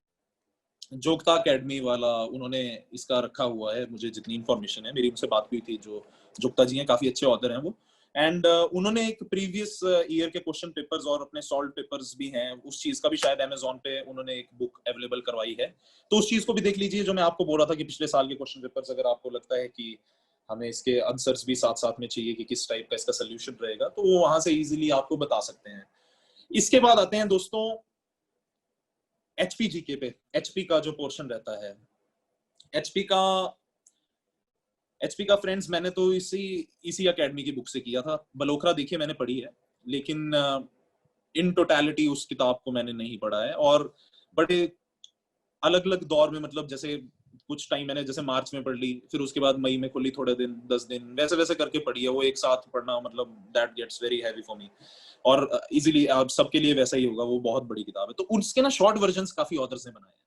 जोगता अकेडमी वाला उन्होंने इसका रखा हुआ है, मुझे जितनी इन्फॉर्मेशन है, मेरी उनसे बात हुई थी, जो जोगता जी हैं, काफी अच्छे ऑथर हैं वो। एंड उन्होंने एक प्रीवियस ईयर के क्वेश्चन पेपर्स और अपने सॉल्व पेपर्स भी हैं, उस चीज का भी शायद Amazon पे उन्होंने एक बुक अवेलेबल करवाई है, तो उस चीज को भी देख लीजिए। जो मैं आपको बोल रहा था कि पिछले साल के क्वेश्चन पेपर्स, अगर आपको लगता है कि हमें इसके आंसर्स भी साथ साथ में चाहिए कि किस टाइप का इसका सोल्यूशन रहेगा, तो वो वहां से इजीली आपको बता सकते हैं। इसके बाद आते हैं दोस्तों HPGK पे। HP का जो पोर्शन रहता है, HP का फ्रेंड्स मैंने तो इसी अकेडमी की बुक से किया था। बलोखरा देखिए मैंने पढ़ी है, लेकिन इन टोटलिटी उस किताब को मैंने नहीं पढ़ा है। और बड़े अलग अलग दौर में, मतलब जैसे कुछ टाइम मैंने जैसे मार्च में पढ़ ली, फिर उसके बाद मई में खुली, थोड़े दिन 10 दिन वैसे वैसे करके पढ़ी है, वो एक साथ पढ़ना मतलब that gets very heavy for me. और इजीली आप सबके लिए वैसा ही होगा, वो बहुत बड़ी किताब है, तो उसके ना शॉर्ट वर्जन्स काफी ऑथर्स ने बनाए हैं।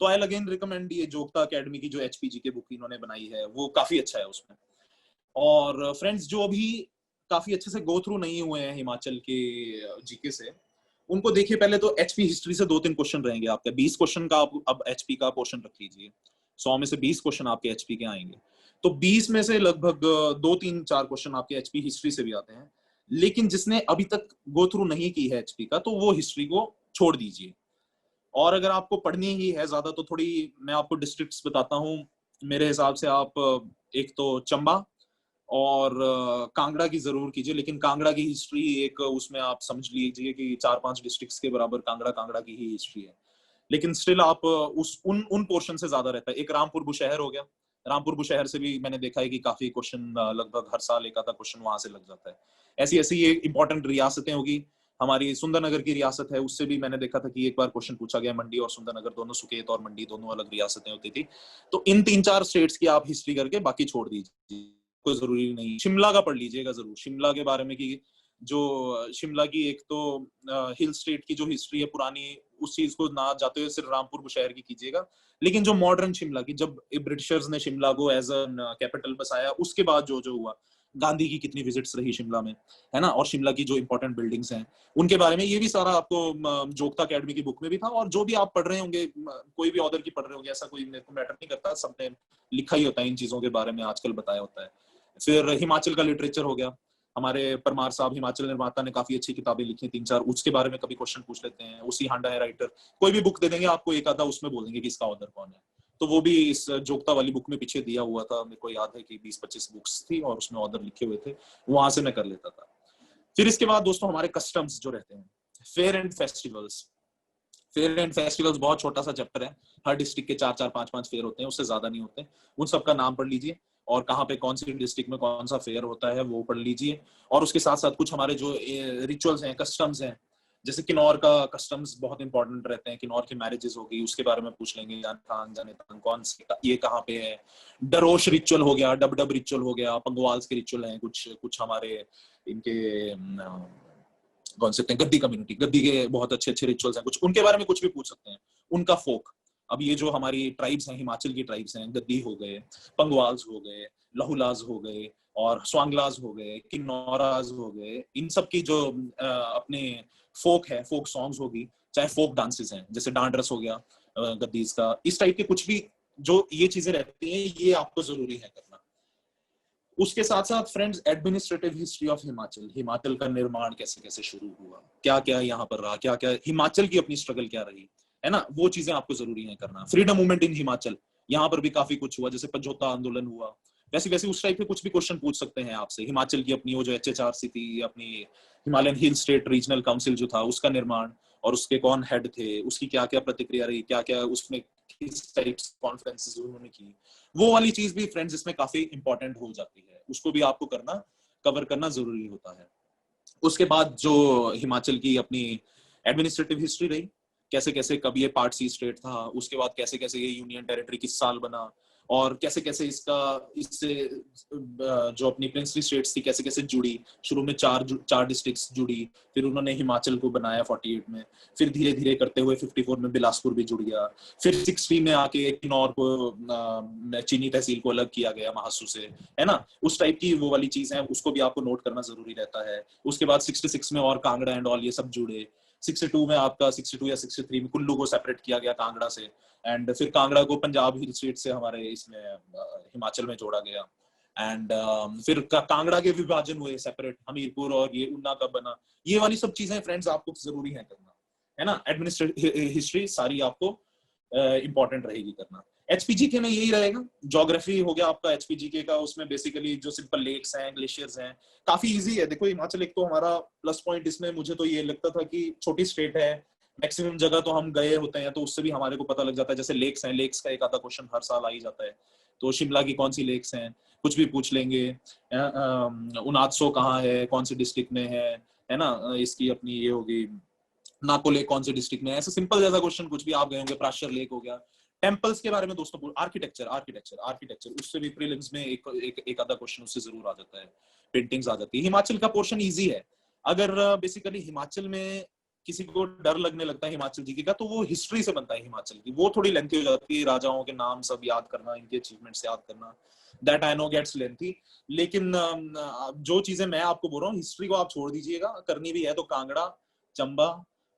तो आई अगेन रिकमेंड ये जोगता अकेडमी की जो HPGK बुक इन्होंने बनाई है, वो काफी अच्छा है उसमें। और फ्रेंड्स जो अभी काफी अच्छे से गो थ्रू नहीं हुए हैं हिमाचल के जीके से, उनको देखिए पहले तो HP हिस्ट्री से 2-3 क्वेश्चन रहेंगे आपके, 20 क्वेश्चन का आप अब HP का पोर्शन रख लीजिए, 100 में से 20 क्वेश्चन आपके HP के आएंगे, तो 20 में से लगभग 2-3-4 क्वेश्चन आपके HP हिस्ट्री से भी आते हैं। लेकिन जिसने अभी तक गो थ्रू नहीं की है एचपी का, तो वो हिस्ट्री को छोड़ दीजिए। और अगर आपको पढ़नी ही है ज्यादा, तो थोड़ी मैं आपको डिस्ट्रिक्ट्स बताता हूँ। मेरे हिसाब से आप एक तो चंबा और कांगड़ा की जरूर कीजिए, लेकिन कांगड़ा की हिस्ट्री एक उसमें आप समझ लीजिए कि 4-5 डिस्ट्रिक्ट्स के बराबर कांगड़ा की ही हिस्ट्री है। लेकिन स्टिल आप उस उन पोर्शन से ज्यादा रहता है। एक रामपुर बुशहर हो गया, रामपुर बुशहर से भी मैंने देखा है कि काफी क्वेश्चन लगभग हर साल एक आधा क्वेश्चन वहां से लग जाता है। ऐसी ऐसी ये इंपॉर्टेंट रियासतें होगी। हमारी सुंदरनगर की रियासत है, उससे भी मैंने देखा था कि एक बार क्वेश्चन पूछा गया, मंडी और सुंदरनगर दोनों, सुकेत और मंडी दोनों अलग रियासतें होती थी। तो इन 3-4 स्टेट्स की आप हिस्ट्री करके बाकी छोड़ दीजिए, कोई जरूरी नहीं। शिमला का पढ़ लीजिएगा जरूर, शिमला के बारे में, कि जो शिमला की एक तो हिल स्टेट की जो हिस्ट्री है पुरानी, उस चीज को ना जाते हुए सिर्फ रामपुर बुशहर की कीजिएगा। लेकिन जो मॉडर्न शिमला की, जब ब्रिटिशर्स ने शिमला को एज अ कैपिटल बसाया, उसके बाद जो जो हुआ, गांधी की कितनी विजिट्स रही शिमला में, है ना, और शिमला की जो इंपॉर्टेंट बिल्डिंग्स हैं उनके बारे में, ये भी सारा आपको जोगता अकेडमी की बुक में भी था। और जो भी आप पढ़ रहे होंगे, कोई भी ऑथर की पढ़ रहे होंगे, ऐसा कोई मेरे को मैटर नहीं करता, सबने लिखा ही होता है इन चीजों के बारे में, आजकल बताया होता है। फिर हिमाचल का लिटरेचर हो गया, हमारे परमार साहब हिमाचल निर्माता ने काफी अच्छी किताबें लिखी 3-4, उसके बारे में कभी क्वेश्चन पूछ लेते हैं। उसी हांडा है राइटर, कोई भी बुक दे देंगे आपको, एक आधा उसमें बोल देंगे कि इसका ऑथर कौन है। तो वो भी इस जोगता वाली बुक में पीछे दिया हुआ था, मेरे को याद है कि 20-25 बुक्स थी और उसमें ऑथर लिखे हुए थे, वहां से मैं कर लेता था। फिर इसके बाद दोस्तों हमारे कस्टम्स जो रहते हैं, fair and festivals. Fair and festivals बहुत छोटा सा चैप्टर है, हर डिस्ट्रिक्ट के 4-4, 5-5 फेयर होते हैं, उससे ज्यादा नहीं होते। उन सबका नाम पढ़ लीजिए और कहाँ पे कौन सी डिस्ट्रिक्ट में कौन सा फेयर होता है वो पढ़ लीजिए। और उसके साथ साथ कुछ हमारे जो रिचुअल्स हैं, कस्टम्स हैं, जैसे किन्नौर का कस्टम्स बहुत इंपॉर्टेंट रहते हैं। किन्नौर की मैरिजेस होगी, उसके बारे में पूछ लेंगे, जाने तांग कौन सी, ये कहाँ पे है। डरोश रिचुअल हो गया, डब डब रिचुअल हो गया, पंगवाल्स के रिचुअल हैं कुछ कुछ हमारे इनके कौन सकते हैं, गद्दी कम्युनिटी, गद्दी के बहुत अच्छे अच्छे रिचुअल्स हैं कुछ, उनके बारे में कुछ भी पूछ सकते हैं। उनका फोक, अब ये जो हमारी ट्राइब्स हैं, हिमाचल की ट्राइब्स हैं, गद्दी हो गए, पंगवाल्स हो गए, लहुलाज हो गए और स्वांगलाज हो गए, किन्नौराज हो गए, इन सब की जो अपने फोक है, फोक सॉन्ग्स होगी, चाहे फोक डांसेस हैं, जैसे डांडरस हो गया गद्दीज का, इस टाइप के कुछ भी जो ये चीजें रहती हैं, ये आपको जरूरी है करना। उसके साथ साथ friends, administrative history of Himachal, Himachal का निर्माण कैसे कैसे शुरू हुआ, क्या क्या यहाँ पर रहा, क्या क्या हिमाचल की अपनी स्ट्रगल क्या रही, है ना, वो चीजें आपको जरूरी है करना। फ्रीडम मूवमेंट इन हिमाचल, यहाँ पर भी काफी कुछ हुआ, जैसे पझोता आंदोलन हुआ, वैसे वैसे उस टाइप के कुछ भी क्वेश्चन पूछ सकते हैं आपसे। हिमाचल की अपनी वो जो HHRC थी, अपनी Himalayan hill state regional council जो था, उसका निर्माण और उसके कौन हेड थे, उसकी क्या क्या प्रतिक्रिया रही, क्या क्या उसमें किस टाइप कॉन्फ्रेंसेस उन्होंने की, वो वाली चीज भी फ्रेंड्स इसमें काफी इंपॉर्टेंट हो जाती है, उसको भी आपको करना, कवर करना जरूरी होता है। उसके बाद जो हिमाचल की अपनी एडमिनिस्ट्रेटिव हिस्ट्री रही, कैसे कैसे कब ये पार्ट सी स्टेट था, उसके बाद कैसे कैसे ये यूनियन टेरिटरी किस साल बना, और कैसे कैसे इससे जो अपनी प्रिंसली स्टेट्स थी कैसे कैसे जुड़ी। शुरू में चार डिस्ट्रिक्ट्स जुड़ी, फिर उन्होंने हिमाचल को बनाया 48 में, फिर धीरे धीरे करते हुए 54 में बिलासपुर भी जुड़ गया, फिर 60 में आके किन्नौर को चीनी तहसील को अलग किया गया महासू से, है ना, उस टाइप की वो वाली चीज है, उसको भी आपको नोट करना जरूरी रहता है। उसके बाद 66 में और कांगड़ा एंड ऑल ये सब जुड़े। 62 में आपका 62 या 63 में कुल्लू को सेपरेट किया गया कांगड़ा से, एंड फिर कांगड़ा को पंजाब हिल स्टेट से हमारे इसमें हिमाचल में जोड़ा गया। एंड फिर कांगड़ा के विभाजन हुए सेपरेट, हमीरपुर और ये उन्ना कब बना, ये वाली सब चीजें फ्रेंड्स आपको जरूरी है करना, है ना। एडमिनिस्ट्रेटिव हिस्ट्री सारी आपको इंपॉर्टेंट रहेगी करना। HPGK में यही रहेगा, ज्योग्राफी हो गया आपका HPGK का, उसमें बेसिकली जो सिंपल लेक्स हैं, ग्लेशियर्स हैं, काफी इजी है। देखो हिमाचल एक तो हमारा प्लस पॉइंट इसमें मुझे तो ये लगता था कि छोटी स्टेट है, मैक्सिमम जगह तो हम गए होते हैं, तो उससे भी हमारे को पता लग जाता है। जैसे लेक्स हैं, लेक्स का एक आधा क्वेश्चन हर साल आ ही जाता है, तो शिमला की कौन सी लेक्स हैं कुछ भी पूछ लेंगे, उनात्सो कहाँ है, कौन सी डिस्ट्रिक्ट में है ना, इसकी अपनी ये होगी नाको लेक कौन से डिस्ट्रिक्ट में है, ऐसा सिंपल जैसा क्वेश्चन कुछ भी आप गए होंगे, प्राशर लेक हो गया। टेम्पल्स के बारे में दोस्तों, आर्किटेक्चर उससे भी प्रीलिम्स में एक आधा क्वेश्चन उससे जरूर आ जाता है, पेंटिंग्स आ जाती है। हिमाचल का पोर्शन इजी है। अगर बेसिकली हिमाचल में किसी को डर लगने लगता है हिमाचल जी का, तो वो हिस्ट्री से बनता है हिमाचल की, वो थोड़ी लेंथी हो जाती है, राजाओं के नाम सब याद करना, इनके अचीवमेंट्स याद करना, that I know gets lengthy. लेकिन जो चीजें मैं आपको बोल रहा हूँ, हिस्ट्री को आप छोड़ दीजिएगा, करनी भी है तो कांगड़ा, चंबा,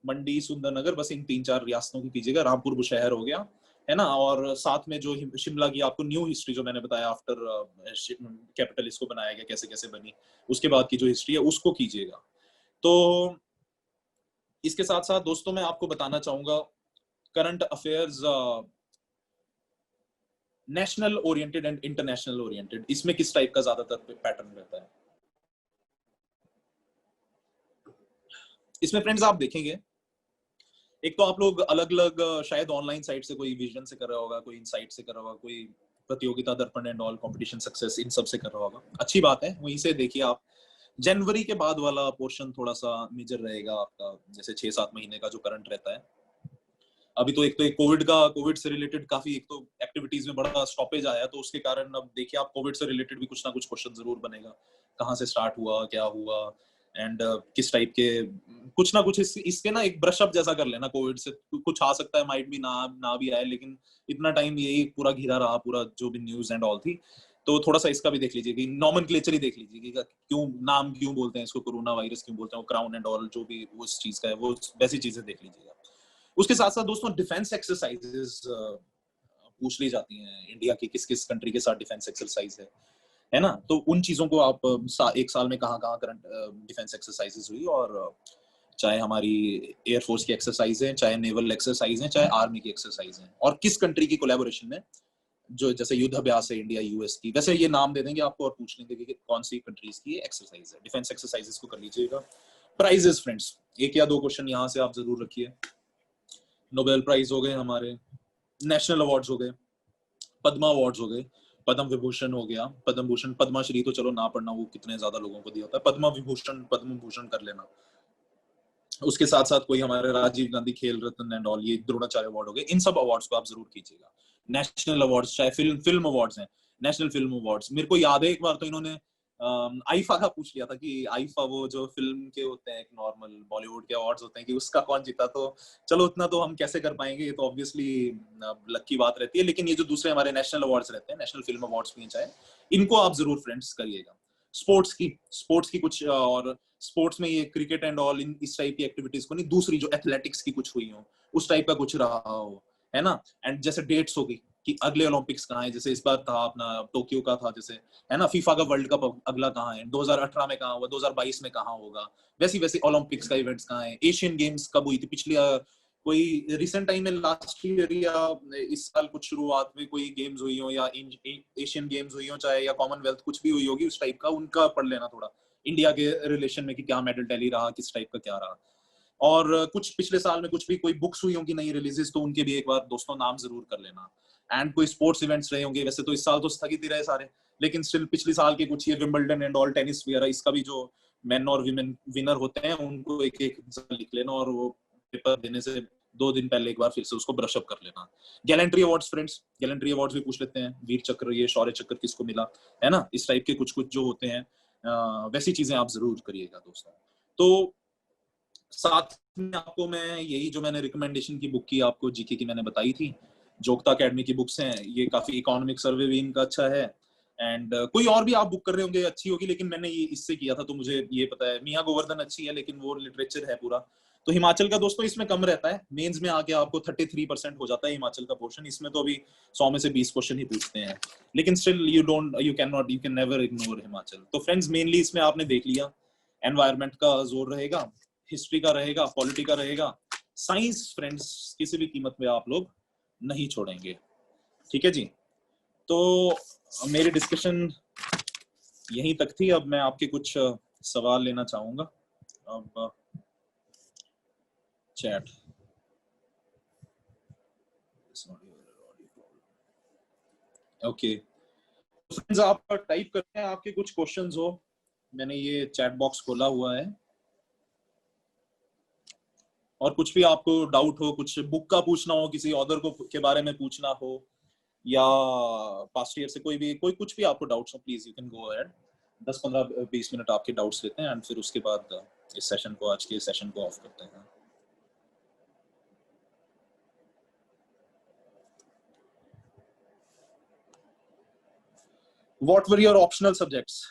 मंडी, सुंदरनगर, बस इन 3-4 रियासतों की कीजिएगा। रामपुर बुशहर हो गया, है ना। और साथ में जो शिमला की आपको न्यू हिस्ट्री जो मैंने बताया, आफ्टर कैपिटल इसको बनाया गया, कैसे कैसे बनी, उसके बाद की जो हिस्ट्री है उसको कीजिएगा। तो इसके साथ साथ दोस्तों मैं आपको बताना चाहूंगा current affairs national oriented and international oriented, इसमें किस टाइप का ज्यादातर पैटर्न रहता है। इसमें फ्रेंड्स आप देखेंगे, एक तो आप लोग अलग अलग शायद ऑनलाइन साइट से, कोई विजन से कर रहा होगा, कोई इनसाइट से कर रहा होगा, कोई प्रतियोगिता दर्पण एंड ऑल, कंपटीशन सक्सेस, इन सब से कर रहा होगा। अच्छी बात है, वहीं से देखिए आप। जनवरी के बाद वाला पोर्शन थोड़ा सा मेजर रहेगा आपका, जैसे 6-7 महीने का जो करंट रहता है। अभी तो एक कोविड से रिलेटेड काफी एक तो एक्टिविटीज में बड़ा स्टॉपेज आया, तो उसके कारण अब देखिए आप कोविड से रिलेटेड भी कुछ ना कुछ क्वेश्चन जरूर बनेगा, कहाँ से स्टार्ट हुआ, क्या हुआ, एंड किस टाइप के कुछ ना कुछ इसके ना एक ब्रश अप जैसा कर लेना। कोविड से कुछ आ सकता है, माइट भी ना भी आए, लेकिन इतना टाइम यही पूरा घिरा रहा, पूरा जो भी न्यूज एंड ऑल थी, तो थोड़ा सा इसका भी देख लीजिए कि नॉमेनक्लेचर ही देख लीजिए कि क्यों नाम क्यों बोलते हैं इसको, कोरोना वायरस क्यों बोलते हैं, वो क्राउन एंड ऑल जो भी उस चीज का है, वो वैसी चीजें देख लीजिएगा। उसके साथ साथ दोस्तों डिफेंस एक्सरसाइजेस पूछ ली जाती हैं, इंडिया की किस किस कंट्री के साथ डिफेंस एक्सरसाइज है ना। तो उन चीजों को आप एक साल में कहाँ कहाँ करंट डिफेंस एक्सरसाइजेस हुई, और चाहे हमारी एयरफोर्स की एक्सरसाइज है, चाहे नेवल एक्सरसाइज है, चाहे आर्मी की एक्सरसाइज है, और किस कंट्री की कोलैबोरेशन में जो जैसे युद्ध अभ्यास है इंडिया यूएस की, वैसे ये नाम दे देंगे आपको और पूछ लेंगे कि कौन सी कंट्रीज की एक्सरसाइज है। डिफेंस एक्सरसाइजेस को कर लीजिएगा। प्राइजेस फ्रेंड्स, 1 या 2 क्वेश्चन यहाँ से आप जरूर रखिए। नोबेल प्राइज हो गए हमारे, नेशनल अवार्ड्स हो गए, पद्मा अवार्ड्स हो गए, पद्म विभूषण हो गया, पद्म भूषण, पद्माश्री तो चलो ना पढ़ना, वो कितने ज्यादा लोगों को दिया होता है, पद्मा विभूषण, पद्म भूषण कर लेना। उसके साथ साथ कोई हमारे राजीव गांधी खेल रत्न एंड ऑल, ये द्रोणाचार्य अवार्ड हो गए, इन सब अवार्ड्स को आप जरूर कीजिएगा। नेशनल अवार्ड्स, चाहे फिल्म अवार्ड्स हैं, नेशनल फिल्म अवार्ड्स, मेरे को याद है एक बार तो इन्होंने आईफा का पूछ लिया था कि आईफा वो जो फिल्म के होते हैं, एक नॉर्मल बॉलीवुड के अवार्ड्स होते हैं, कि उसका कौन जीता। तो चलो उतना तो हम कैसे कर पाएंगे, ये तो ऑब्वियसली लक की बात रहती है, लेकिन ये जो दूसरे हमारे नेशनल अवार्ड्स रहते हैं, नेशनल फिल्म अवार्ड्स भी चाहे, इनको आप जरूर फ्रेंड्स करिएगा। स्पोर्ट्स की कुछ, और स्पोर्ट्स में ये क्रिकेट एंड ऑल, इन इस टाइप की एक्टिविटीज को नहीं, दूसरी जो एथलेटिक्स की कुछ हुई हो, उस टाइप का कुछ रहा हो, है ना। एंड जैसे डेट्स होगी कि अगले ओलंपिक्स कहाँ है, जैसे इस बार था अपना टोक्यो का था, जैसे है ना, फीफा का वर्ल्ड कप अगला कहाँ है, 2018 में कहाँ हुआ, 2022 में कहाँ होगा, वैसी वैसी ओलंपिक्स का इवेंट्स कहाँ है, एशियन गेम्स कब हुई थी पिछली, कोई रिसेंट टाइम में लास्ट ईयर या इस साल कुछ शुरुआत में कोई गेम्स हुई हो, या एशियन गेम्स हुई हो, चाहे या कॉमनवेल्थ कुछ भी हुई होगी उस टाइप का, उनका पढ़ लेना थोड़ा, इंडिया के रिलेशन में कि क्या मेडल टैली रहा, किस टाइप का क्या रहा। और कुछ पिछले साल में कुछ भी कोई बुक्स हुई होंगी नई रिलीजेस, तो उनके भी एक बार दोस्तों नाम जरूर कर लेना। एंड कोई स्पोर्ट्स इवेंट्स रहे होंगे, वैसे तो इस साल तो स्थगित ही रहे सारे, लेकिन स्टिल पिछले साल के कुछ, ये विंबलडन एंड ऑल, टेनिस वगैरह, इसका भी जो मेन और विमेन विनर होते हैं उनको एक एक लिख लेना, और वो पेपर देने से 2 दिन पहले एक बार फिर से उसको ब्रश अप कर लेना। Gallantry awards friends, gallantry awards भी पूछ लेते हैं, वीर चक्र, ये शौर्य चक्र किसको मिला, है ना, इस टाइप के कुछ कुछ जो होते हैं, वैसी चीजें आप जरूर करिएगा दोस्तों। तो साथ में आपको मैं यही जो मैंने रिकमेंडेशन की बुक की आपको जीके की मैंने बताई थी, जोगता एकेडमी की बुक्स हैं, ये काफी इकोनॉमिक सर्वे भी इनका अच्छा है। एंड कोई और भी आप बुक कर रहे होंगे अच्छी होगी, लेकिन मैंने ये इससे किया था तो मुझे ये पता है, मियां गोवर्धन अच्छी है, लेकिन वो लिटरेचर है पूरा। तो हिमाचल का दोस्तों इसमें कम रहता है, मेंस में आके आपको 33% हो जाता है हिमाचल का पोर्शन, इसमें तो अभी 100 में से 20 क्वेश्चन ही पूछते हैं, लेकिन still you can never ignore Himachal. तो फ्रेंड्स मेनली इसमें आपने देख लिया, एनवायरमेंट का जोर रहेगा, हिस्ट्री का रहेगा, पॉलिटी का रहेगा, साइंस फ्रेंड्स किसी भी कीमत में आप लोग नहीं छोड़ेंगे, ठीक है जी। तो मेरी डिस्कशन यहीं तक थी, अब मैं आपके कुछ सवाल लेना चाहूंगा। अब चैट, ओके फ्रेंड्स, आप टाइप करते हैं आपके कुछ क्वेश्चंस हो, मैंने ये चैट बॉक्स खोला हुआ है, और कुछ भी आपको डाउट हो, कुछ बुक का पूछना हो, किसी ऑथर को के बारे में पूछना हो, या पास्ट ईयर से कोई कुछ भी आपको डाउट्स हो, please you can go ahead. 10-15-20 minute आपके डाउट्स लेते हैं, एंड फिर उसके बाद इस सेशन को, आज के सेशन को ऑफ करते हैं। What were your optional subjects?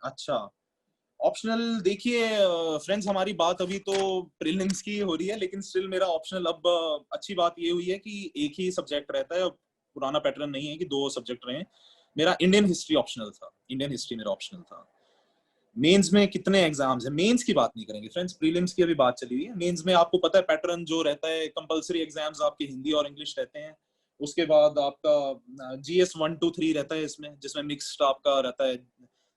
अच्छा, ऑप्शनल देखिए फ्रेंड्स, हमारी बात अभी तो प्रीलिम्स की हो रही है, लेकिन स्टिल मेरा ऑप्शनल अब अच्छी बात ये हुई है कि एक ही सब्जेक्ट रहता है, अब पुराना पैटर्न नहीं है कि 2 सब्जेक्ट रहे। मेरा इंडियन हिस्ट्री ऑप्शनल था, इंडियन हिस्ट्री मेरा ऑप्शनल था। मेंस में कितने एग्जाम्स हैं, मेंस की बात नहीं करेंगे फ्रेंड्स, प्रीलिम्स की अभी बात चली हुई है। मेंस में आपको पता है पैटर्न जो रहता है, कंपलसरी एग्जाम्स आपके हिंदी और इंग्लिश रहते हैं। उसके बाद आपका जीएस 1 2 3 रहता है इसमें, जिसमें मिक्स्ड आपका रहता है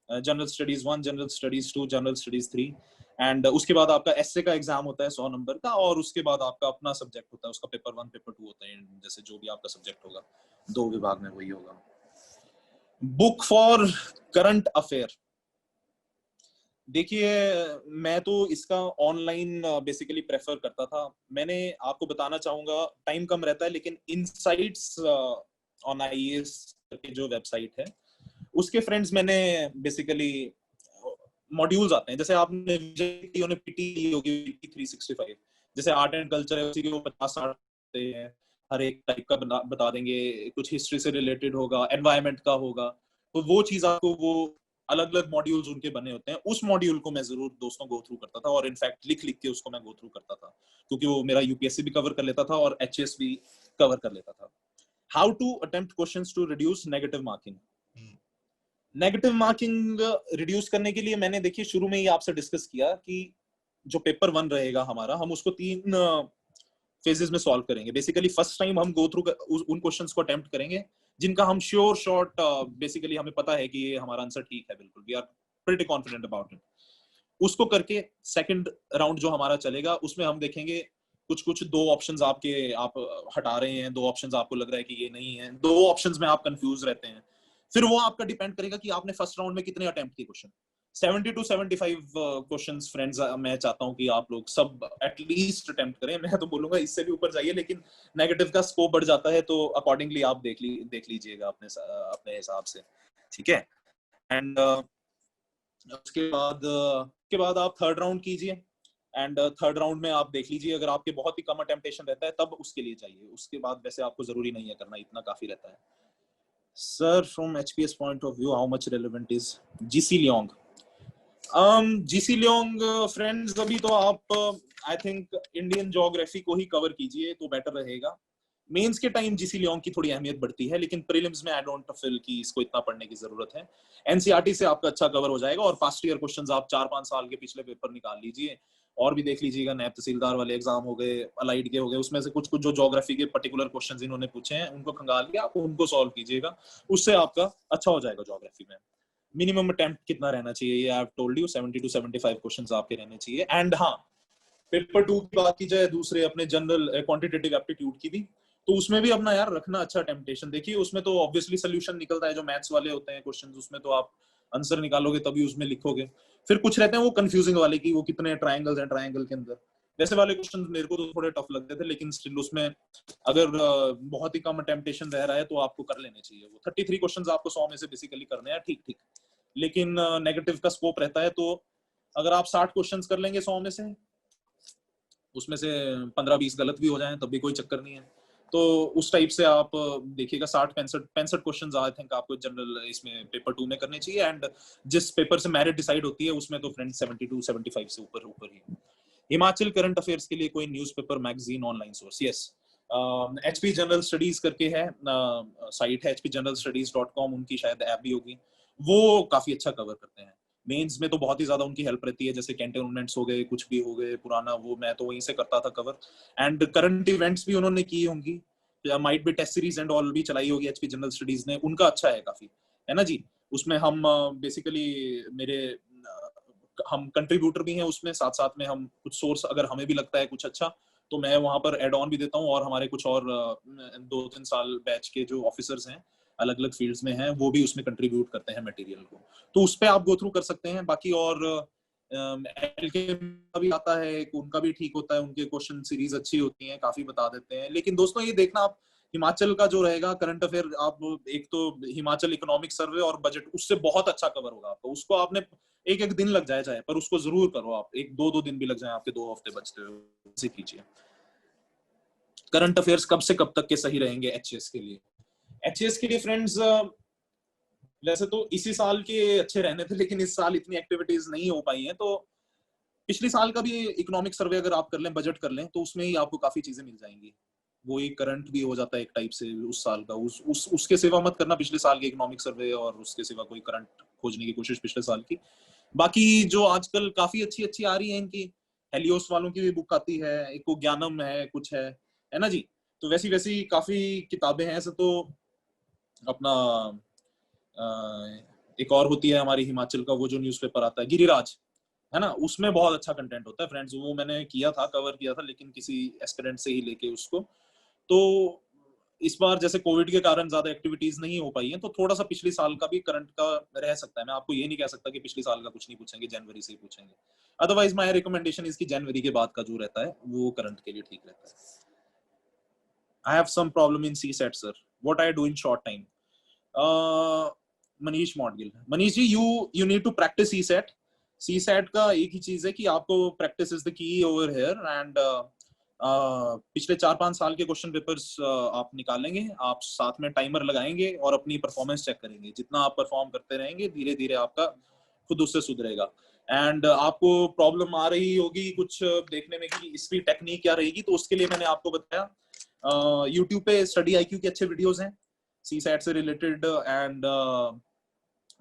general studies 1, general studies 2, general studies 3। And उसके बाद आपका एसए का एग्जाम होता है 100 नंबर का, और उसके बाद आपका अपना सब्जेक्ट होता है, उसका पेपर 1 पेपर 2 होता है, जैसे जो भी आपका सब्जेक्ट होगा 2 विभाग में वही होगा। बुक फॉर करंट अफेयर, देखिए मैं तो इसका ऑनलाइन बेसिकली प्रेफर करता था। मैंने आपको बताना चाहूंगा, टाइम कम रहता है, लेकिन इनसाइट्स ऑन आईएएस की जो वेबसाइट है उसके फ्रेंड्स मैंने बेसिकली मॉड्यूल्स आते हैं, जैसे आपने पीटी होगी 365, जैसे आर्ट एंड कल्चर है उसी के वो 50-60 हैं, हर एक टाइप का बता देंगे, कुछ हिस्ट्री से रिलेटेड होगा, एनवायरनमेंट का होगा, तो वो चीज आपको वो अलग अलग मॉड्यूल्स उनके बने होते हैं। उस मॉड्यूल को मैं जरूर दोस्तों गो थ्रू करता था, और इनफैक्ट लिख लिख के उसको मैं गो थ्रू करता था, क्योंकि वो मेरा यूपीएससी भी कवर कर लेता था और एचएस भी कवर कर लेता था। How to attempt questions to reduce negative marking. Negative marking reduce करने के लिए मैंने देखिए शुरू में ही आपसे डिस्कस किया कि जो पेपर 1 रहेगा हमारा, हम उसको 3 फेजेस में सॉल्व करेंगे। बेसिकली फर्स्ट टाइम हम गो थ्रू उन क्वेश्चंस को अटेम्प्ट करेंगे जिनका हम श्योर शॉर्ट बेसिकली हमें पता है कि ये हमारा आंसर ठीक है, बिल्कुल we are pretty confident about it. उसको करके सेकंड राउंड जो हमारा चलेगा उसमें हम देखेंगे कुछ कुछ 2 ऑप्शंस आपके आप हटा रहे हैं, 2 ऑप्शंस आपको लग रहा है कि ये नहीं है, 2 ऑप्शंस में आप कंफ्यूज रहते हैं, फिर वो आपका डिपेंड करेगा कि आपने फर्स्ट राउंड में कितने अटेम्प्ट किए क्वेश्चन। 70 to 75 क्वेश्चंस फ्रेंड्स मैं चाहता हूं कि आप लोग सब एटलीस्ट अटेम्प्ट करें। मैं तो बोलूंगा इससे भी ऊपर जाइए, लेकिन नेगेटिव का स्कोप बढ़ जाता है तो अकॉर्डिंगली आप देख लीजिएगा अपने अपने हिसाब से, ठीक है। एंड उसके बाद आप थर्ड राउंड कीजिए, एंड थर्ड राउंड में आप देख लीजिए, अगर आपके बहुत ही कम अटेम्प्टेशन रहता है तब उसके लिए चाहिए, उसके बाद वैसे आपको जरूरी नहीं है करना, इतना काफी रहता है। Sir from HPS point of view how much relevant is GC Leong. GC Leong friends, अभी तो आप आई थिंक इंडियन ज्योग्राफी को ही कवर कीजिए तो बेटर रहेगा। मेंस के टाइम जीसी लियोंग की थोड़ी अहमियत बढ़ती है, लेकिन प्रीलिम्स में आई डोंट फील कि इसको इतना पढ़ने की जरूरत है। एनसीईआरटी से आपका अच्छा कवर हो जाएगा, और पास्ट ईयर क्वेश्चंस आप 4-5 साल के पिछले पेपर निकाल लीजिए, और भी देख लीजिएगा, नायब तहसीलदार वाले एग्जाम हो गए, अलाइड के हो गए, उसमें से कुछ कुछ जो ज्योग्राफी के पर्टिकुलर क्वेश्चंस इन्होंने पूछे हैं उनको खंगाल के आप उनको सॉल्व कीजिएगा, उससे आपका अच्छा हो जाएगा ज्योग्राफी में। मिनिमम अटेम्प्ट कितना रहना चाहिए, ये I have told you, 70 to 75 questions आपके रहने चाहिए। एंड हाँ, पेपर 2 की बात की जाए, दूसरे अपने जनरल क्वांटिटेटिव एप्टीट्यूड की भी, तो उसमें भी अपना यार रखना अच्छा टेम्पटेशन। देखिए उसमें तो ऑब्वियसली सोल्यूशन निकलता है, जो मैथ्स वाले होते हैं क्वेश्चंस उसमें तो आप आंसर निकालोगे तभी उसमें लिखोगे। फिर कुछ रहते हैं वो कंफ्यूजिंग वाले कि वो कितने ट्रायंगल्स हैं ट्रायंगल के अंदर, वैसे वाले क्वेश्चंस मेरे को तो थोड़े टफ लगते थे, लेकिन स्टिल उसमें अगर बहुत ही कम टेम्पटेशन रह रहा है तो आपको कर लेने चाहिए। वो 33 क्वेश्चंस आपको 100 में से बेसिकली करने हैं, ठीक ठीक, लेकिन नेगेटिव का स्कोप रहता है, तो अगर आप 60 क्वेश्चंस कर लेंगे 100 में से, उसमें से 15-20 गलत भी हो जाएं तब भी कोई चक्कर नहीं है। तो उस टाइप से आप देखिएगा 60-65 क्वेश्चंस आई थिंक आपको जनरल इसमें पेपर 2 में करने चाहिए। एंड जिस पेपर से मेरिट डिसाइड होती है उसमें तो फ्रेंड्स 72-75 से ऊपर ऊपर ही। हिमाचल करंट अफेयर्स के लिए कोई newspaper magazine online source? Yes, HP general studies करके है साइट है, hpgeneralstudies.com, उनकी शायद ऐप भी होगी, वो काफी अच्छा कवर करते हैं। मेंस में तो बहुत ही ज्यादा उनकी हेल्प रहती है, जैसे कैंटोनमेंट्स हो गए, कुछ भी हो गए पुराना, वो मैं तो वहीं से करता था कवर। एंड करंट इवेंट्स भी उन्होंने की होंगी, might be test series and all भी चलाई होगी एचपी जनरल स्टडीज ने, उनका अच्छा है काफी, है ना जी। उसमें हम बेसिकली मेरे हम कंट्रीब्यूटर भी हैं उसमें, साथ साथ में हम कुछ सोर्स अगर हमें भी लगता है कुछ अच्छा तो मैं वहां पर एड ऑन भी देता हूँ, और हमारे कुछ और 2-3 साल बैच के जो ऑफिसर्स हैं अलग अलग फील्ड्स में हैं वो भी उसमें कंट्रीब्यूट करते हैं मटेरियल को, तो उस पर आप गो थ्रू कर सकते हैं। बाकी और एलके का भी आता है, उनका भी ठीक होता है, उनके क्वेश्चन सीरीज अच्छी होती हैं, काफी बता देते हैं। लेकिन दोस्तों ये देखना आप हिमाचल का जो रहेगा करंट अफेयर, आप एक तो हिमाचल इकोनॉमिक सर्वे और बजट, उससे बहुत अच्छा कवर होगा आपका, उसको आपने एक दिन लग जाए चाहे, पर उसको जरूर करो आप, 1-2 दिन भी लग जाए आपके, 2 हफ्ते बचते हुए से कीजिए। करंट अफेयर्स कब से कब तक के सही रहेंगे एचएस के लिए? एचएस के लिए फ्रेंड्स वैसे तो इसी साल के अच्छे रहने थे, लेकिन इस साल इतनी एक्टिविटीज नहीं हो पाई हैं, तो पिछले साल का भी इकोनॉमिक सर्वे अगर आप कर लें, बजट कर लें, तो उसमें ही आपको काफी चीजें मिल जाएंगी। वो एक करंट भी हो जाता है एक टाइप से उस साल का। उसके सिवा मत करना पिछले साल के इकोनॉमिक सर्वे, और उसके सिवा कोई करंट खोजने की कोशिश पिछले साल की। बाकी जो आजकल काफी अच्छी अच्छी आ रही है इनकी, हेलियोस वालों की भी बुक आती है, एक को ज्ञानम है, कुछ है ना जी। तो वैसी वैसी काफी किताबें हैं ऐसे। तो अपना एक और होती है हमारी हिमाचल का वो जो न्यूज़पेपर आता है गिरिराज, है ना, उसमें बहुत अच्छा कंटेंट होता है फ्रेंड्स। वो मैंने किया था, कवर किया था, लेकिन किसी एस्पिरेंट से ही लेके उसको। तो इस बार जैसे कोविड के कारण ज्यादा एक्टिविटीज नहीं हो पाई हैं, तो थोड़ा सा पिछले साल का भी करंट का रह सकता है। मैं आपको ये नहीं कह सकता कि पिछले साल का कुछ नहीं पूछेंगे, जनवरी से ही पूछेंगे। अदरवाइज माय रिकमेंडेशन इसकी जनवरी के बाद का जो रहता है वो करंट के लिए ठीक रहता है। I have some problem in CSAT sir, what I do in short time. Manish Modgil, Manish ji, you need to practice CSAT. CSAT का एक ही चीज है कि आपको practice is the key over here. And पिछले 4-5 साल के क्वेश्चन पेपर्स आप निकालेंगे, आप साथ में टाइमर लगाएंगे और अपनी परफॉर्मेंस चेक करेंगे। जितना आप परफॉर्म करते रहेंगे, धीरे धीरे आपका खुद उससे सुधरेगा। एंड आपको प्रॉब्लम आ रही होगी कुछ देखने में कि इसकी टेक्निक क्या रहेगी, तो उसके लिए मैंने आपको बताया यूट्यूब पे स्टडी IQ के अच्छे वीडियोस हैं सी सेट से रिलेटेड। एंड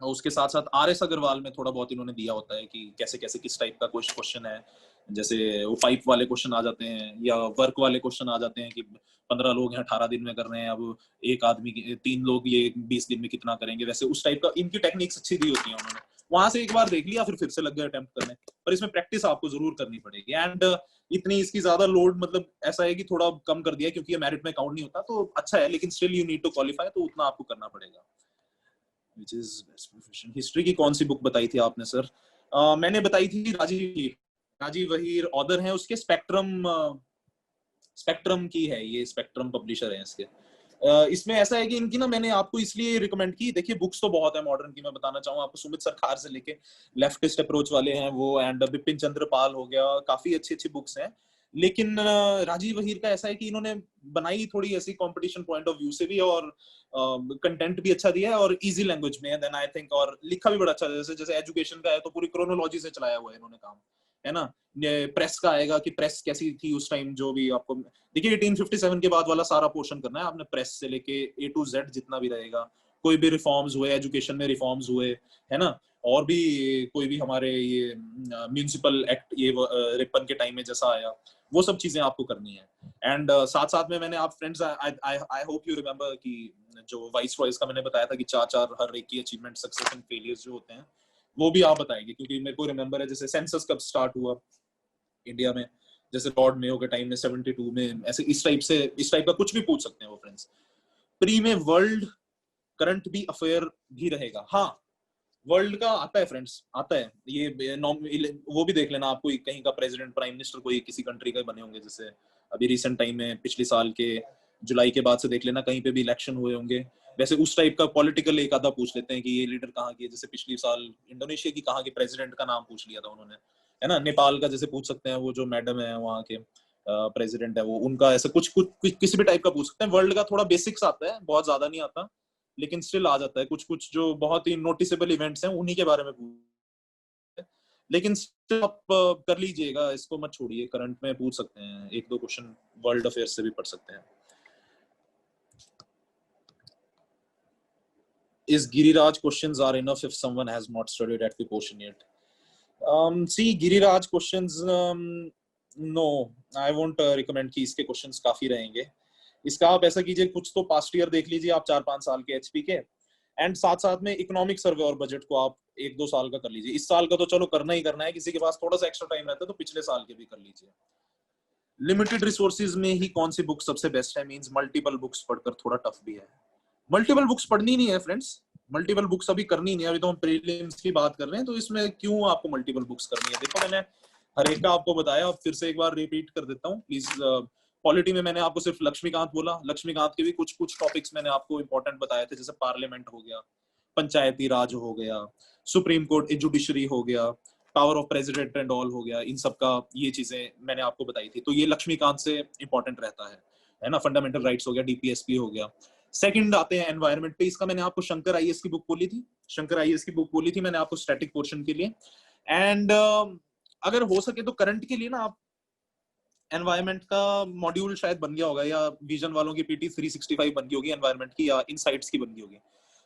उसके साथ साथ RS अग्रवाल में थोड़ा बहुत इन्होंने दिया होता है कि कैसे कैसे किस टाइप का क्वेश्चन है। जैसे वो पाइप वाले क्वेश्चन आ जाते हैं, या वर्क वाले क्वेश्चन आ जाते हैं कि 15 लोग हैं 18 दिन में कर रहे हैं, अब एक आदमी 3 लोग ये 20 दिन में कितना करेंगे। वैसे उस टाइप का इनकी टेक्निक्स अच्छी दी होती है उन्होंने। वहां से एक बार देख लिया, फिर से लग गए अटेम्प्ट करने। पर इसमें प्रैक्टिस आपको जरूर करनी पड़ेगी। एंड इतनी इसकी ज्यादा लोड, मतलब ऐसा है कि थोड़ा कम कर दिया क्योंकि ये मेरिट में काउंट नहीं होता, तो अच्छा है, लेकिन still you need to qualify, तो उतना आपको करना पड़ेगा। Which is best profession. History की कौन सी बुक बताई थी आपने सर? मैंने बताई थी राजीव वहीर ऑथर है उसके, स्पेक्ट्रम की है ये, स्पेक्ट्रम पब्लिशर है इसके। इसमें ऐसा है कि इनकी ना मैंने आपको इसलिए रिकमेंड की, देखिए बुक्स तो बहुत है मॉडर्न की, मैं बताना चाहूँ आपको, सुमित सरकार से लेके लेफ्टिस्ट अप्रोच वाले हैं वो, एंड बिपिन चंद्र पाल हो गया, काफी अच्छी अच्छी बुक्स हैं। लेकिन राजीव वहीर का ऐसा है कि इन्होंने बनाई थोड़ी ऐसी कंपटीशन पॉइंट ऑफ व्यू से भी, और कंटेंट भी अच्छा दिया है, और इजी लैंग्वेज में है देन आई थिंक, और लिखा भी बड़ा अच्छा है। जैसे एजुकेशन का है तो पूरी क्रोनोलॉजी से चलाया हुआ है इन्होंने काम, है ना। प्रेस का आएगा कि प्रेस कैसी थी उस टाइम, जो भी आपको देखिए 1857 के बाद वाला सारा पोर्शन करना है आपने, प्रेस से लेके A to Z जितना भी रहेगा। कोई भी रिफॉर्म्स हुए, एजुकेशन में रिफॉर्म्स हुए, है ना, और भी कोई भी हमारे ये म्यूनिसिपल एक्ट ये रिपन के टाइम में जैसा आया, वो सब चीजें आपको करनी है। एंड साथ साथ में मैंने आप friends, I hope you remember कि जो वाइस रॉयस का मैंने बताया था कि 4 हर एक की अचीवमेंट, सक्सेस एंड फेलियर्स जो होते हैं, वो भी आप बताएंगे। क्योंकि मेरे को रिमेम्बर है जैसे सेंसस कब स्टार्ट हुआ इंडिया में, जैसे लॉर्ड मेयो के टाइम में 72 में, ऐसे इस टाइप का कुछ भी पूछ सकते हैं वो फ्रेंड्स। प्री में वर्ल्ड करंट भी अफेयर भी रहेगा। हाँ, वर्ल्ड का आता है फ्रेंड्स, आता है ये वो भी देख लेना। आपको कहीं का प्रेसिडेंट, प्राइम मिनिस्टर कोई किसी कंट्री का बने होंगे, जैसे अभी रिसेंट टाइम में पिछले साल के जुलाई के बाद से देख लेना, कहीं पे भी इलेक्शन हुए होंगे। वैसे उस टाइप का पॉलिटिकल एक आधा पूछ लेते हैं कि ये लीडर कहाँ की है। जैसे पिछले साल इंडोनेशिया की कहाँ के प्रेसिडेंट का नाम पूछ लिया था उन्होंने, है ना। नेपाल का जैसे पूछ सकते हैं, वो जो मैडम है वहाँ के प्रेसिडेंट है वो, उनका ऐसा कुछ किसी भी टाइप का पूछ सकते हैं। वर्ल्ड का थोड़ा बेसिक्स आता है, बहुत ज्यादा नहीं आता, लेकिन स्टिल आ जाता है। कुछ कुछ जो बहुत ही नोटिसेबल इवेंट्स हैं उन्हीं के बारे में पूछ, लेकिन स्टिल आप कर लीजिएगा, इसको मत छोड़िए। करंट में पूछ सकते हैं, 1-2 क्वेश्चन वर्ल्ड अफेयर्स से भी पढ़ सकते हैं। Is Giriraj questions are enough if someone has not studied at the portion yet? See, Giriraj questions, no, I won't recommend कि इसके क्वेश्चंस काफी रहेंगे। इसका आप ऐसा कीजिए, कुछ तो पास्ट ईयर देख लीजिए आप 4-5 साल के HP के, एंड साथ साथ में इकोनॉमिक सर्वे और बजट को आप 1-2 साल का कर लीजिए। इस साल का तो चलो करना ही करना है, किसी के पास थोड़ा सा एक्स्ट्रा टाइम रहता है तो पिछले साल के भी कर लीजिए। लिमिटेड रिसोर्सेज में ही कौन सी बुक सबसे बेस्ट है, मींस मल्टीपल बुक्स पढ़कर थोड़ा टफ भी है। मल्टीपल बुक्स पढ़नी नहीं है फ्रेंड्स, मल्टीपल बुक्स अभी करनी नहीं है। अभी तो हम प्रीलिम्स की बात कर रहे हैं, तो इसमें क्यों आपको मल्टीपल बुक्स करनी है। देखो मैंने हर एक का आपको बताया, अब फिर से एक बार रिपीट कर देता हूँ प्लीज। पॉलिटी में मैंने आपको सिर्फ लक्ष्मीकांत बोला, लक्ष्मीकांत के भी कुछ कुछ टॉपिक्स मैंने आपको इंपॉर्टेंट बताए थे, जैसे पार्लियामेंट हो गया, पंचायती राज हो गया, सुप्रीम कोर्ट जुडिशरी हो गया, power of president and all हो गया, इन सब का ये चीजें मैंने आपको बताई थी। तो ये लक्ष्मीकांत से इंपॉर्टेंट रहता है ना। फंडामेंटल राइट्स हो गया, DPSP हो गया। सेकंड आते हैं एनवायरनमेंट पे, इसका मैंने आपको शंकर आईएएस की बुक बोली थी मैंने आपको स्टैटिक पोर्शन के लिए। एंड अगर हो सके तो करंट के लिए ना आप एनवायरनमेंट का मॉड्यूल शायद बन गया होगा, या विजन वालों की पीटी 365 बन गई होगी एनवायरनमेंट की, या इनसाइट्स की बन गई होगी।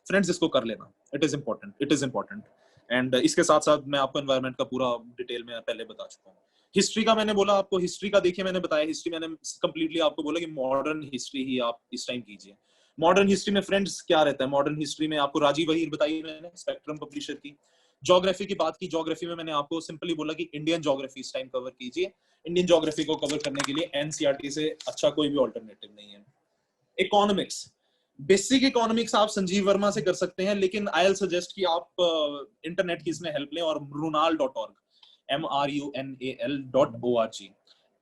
फ्रेंड्स इसको कर लेना, इट इज इंपॉर्टेंट। एंड इसके साथ साथ मैं आपको एनवायरनमेंट का पूरा डिटेल में पहले बता चुका हूँ। हिस्ट्री का मैंने बोला आपको, हिस्ट्री का देखिए मैंने बताया, हिस्ट्री मैंने कंप्लीटली आपको बोला कि मॉडर्न हिस्ट्री ही आप इस टाइम कीजिए। मॉडर्न हिस्ट्री में फ्रेंड्स क्या रहता है, मॉडर्न हिस्ट्री में आपको राजीव वहीर बताई मैंने, स्पेक्ट्रम पब्लिशर की। ज्योग्राफी की बात की, ज्योग्राफी में मैंने आपको सिंपली बोला कि इंडियन ज्योग्राफी इस टाइम कवर कीजिए। इंडियन ज्योग्राफी को कवर करने के लिए एनसीईआरटी से अच्छा कोई भी ऑल्टरनेटिव नहीं है। इकोनॉमिक्स, बेसिक इकोनॉमिक्स आप संजीव वर्मा से कर सकते हैं, लेकिन आई विल सजेस्ट कि आप इंटरनेट की इसमें हेल्प लें और runal.org MRUNAL.org,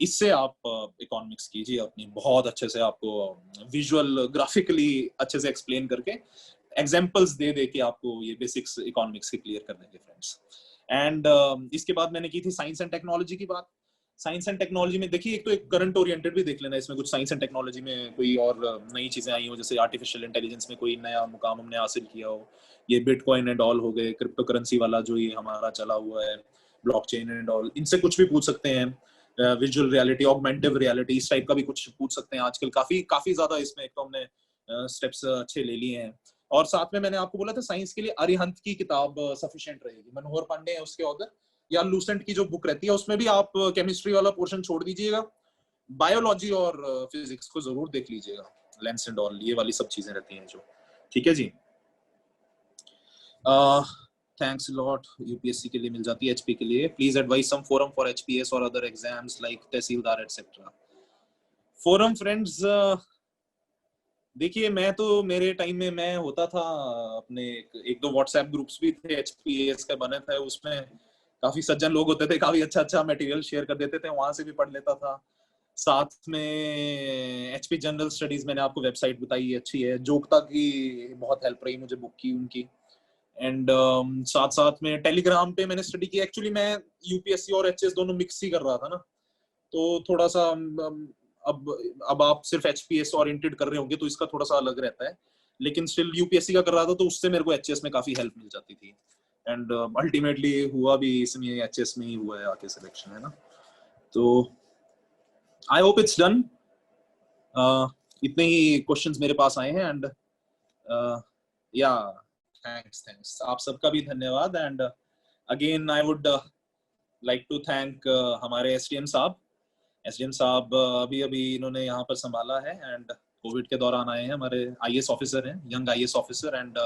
इससे आप इकोनॉमिक्स कीजिए अपनी, बहुत अच्छे से आपको विजुअल ग्राफिकली अच्छे से एक्सप्लेन करके एग्जांपल्स दे दे के आपको ये बेसिक्स इकोनॉमिक्स के क्लियर कर देंगे फ्रेंड्स। एंड इसके बाद मैंने की थी साइंस एंड टेक्नोलॉजी की बात। साइंस एंड टेक्नोलॉजी में देखिए, एक तो एक करंट ओरिएंटेड भी देख लेना, इसमें कुछ साइंस एंड टेक्नोलॉजी में कोई और नई चीजें आई हो, जैसे आर्टिफिशियल इंटेलिजेंस में कोई नया मुकाम हमने हासिल किया हो, ये बिटकॉइन एंड ऑल हो गए, क्रिप्टो करेंसी वाला जो ये हमारा चला हुआ है, ब्लॉकचेन एंड ऑल, इनसे कुछ भी पूछ सकते हैं। विजुअल रियलिटी, ऑगमेंटिव रियलिटी, इस टाइप का भी कुछ पूछ सकते हैं। आजकल काफी काफी ज्यादा इसमें एक तो हमने स्टेप्स अच्छे ले लिए हैं। और साथ में मैंने आपको बोला था साइंस के लिए अरिहंत की किताब सफिशिएंट रहेगी, मनोहर पांडे है उसके ऑथर, या लूसेंट की जो बुक रहती है उसमें भी आप केमिस्ट्री वाला पोर्शन छोड़ दीजिएगा, बायोलॉजी और फिजिक्स को जरूर देख लीजिएगा, लेंस एंड ऑल, ये वाली सब चीजें रहती हैं जो। ठीक है जी, थैंक्स लॉट। यूपीएससी के लिए मिल जाती है, एचपी के लिए please advise some forum for HPS और other exams like tehsildar etcetera. Forum friends, देखिए मैं तो मेरे टाइम में मैं होता था अपने एक दो व्हाट्सएप ग्रुप्स भी थे एचपीएस के बने थे, उसमें काफी सज्जन लोग होते थे, काफी अच्छा अच्छा मटेरियल शेयर कर देते थे, वहां से भी पढ़ लेता था। साथ में एचपी जनरल स्टडीज मैंने आपको वेबसाइट बताई, अच्छी है, जोगता की बहुत हेल्प रही मुझे, बुक की उनकी। एंड साथ साथ में टेलीग्राम पे मैंने स्टडी की। एक्चुअली मैं यूपीएससी और एचएस दोनों मिक्स ही कर रहा था ना, तो थोड़ा सा अब आप सिर्फ एचपीएस ओरिएंटेड कर रहे होंगे तो इसका थोड़ा सा अलग रहता है, लेकिन स्टिल यूपीएससी का कर रहा था तो उससे मेरे को एचएस में काफी हेल्प मिल जाती थी। एंड अल्टीमेटली हुआ भी इसमें, एचएस में ही हुआ है आके सिलेक्शन, है ना। तो आई होप इट्स डन। इतने ही क्वेश्चंस मेरे पास आए हैं। एंड या थैंक्स आप सबका भी धन्यवाद। And again I would like to thank हमारे एसडीएम साहब अभी इन्होंने यहाँ पर संभाला है, एंड कोविड के दौरान आए हैं, हमारे आईएएस ऑफिसर हैं, यंग आईएएस ऑफिसर। एंड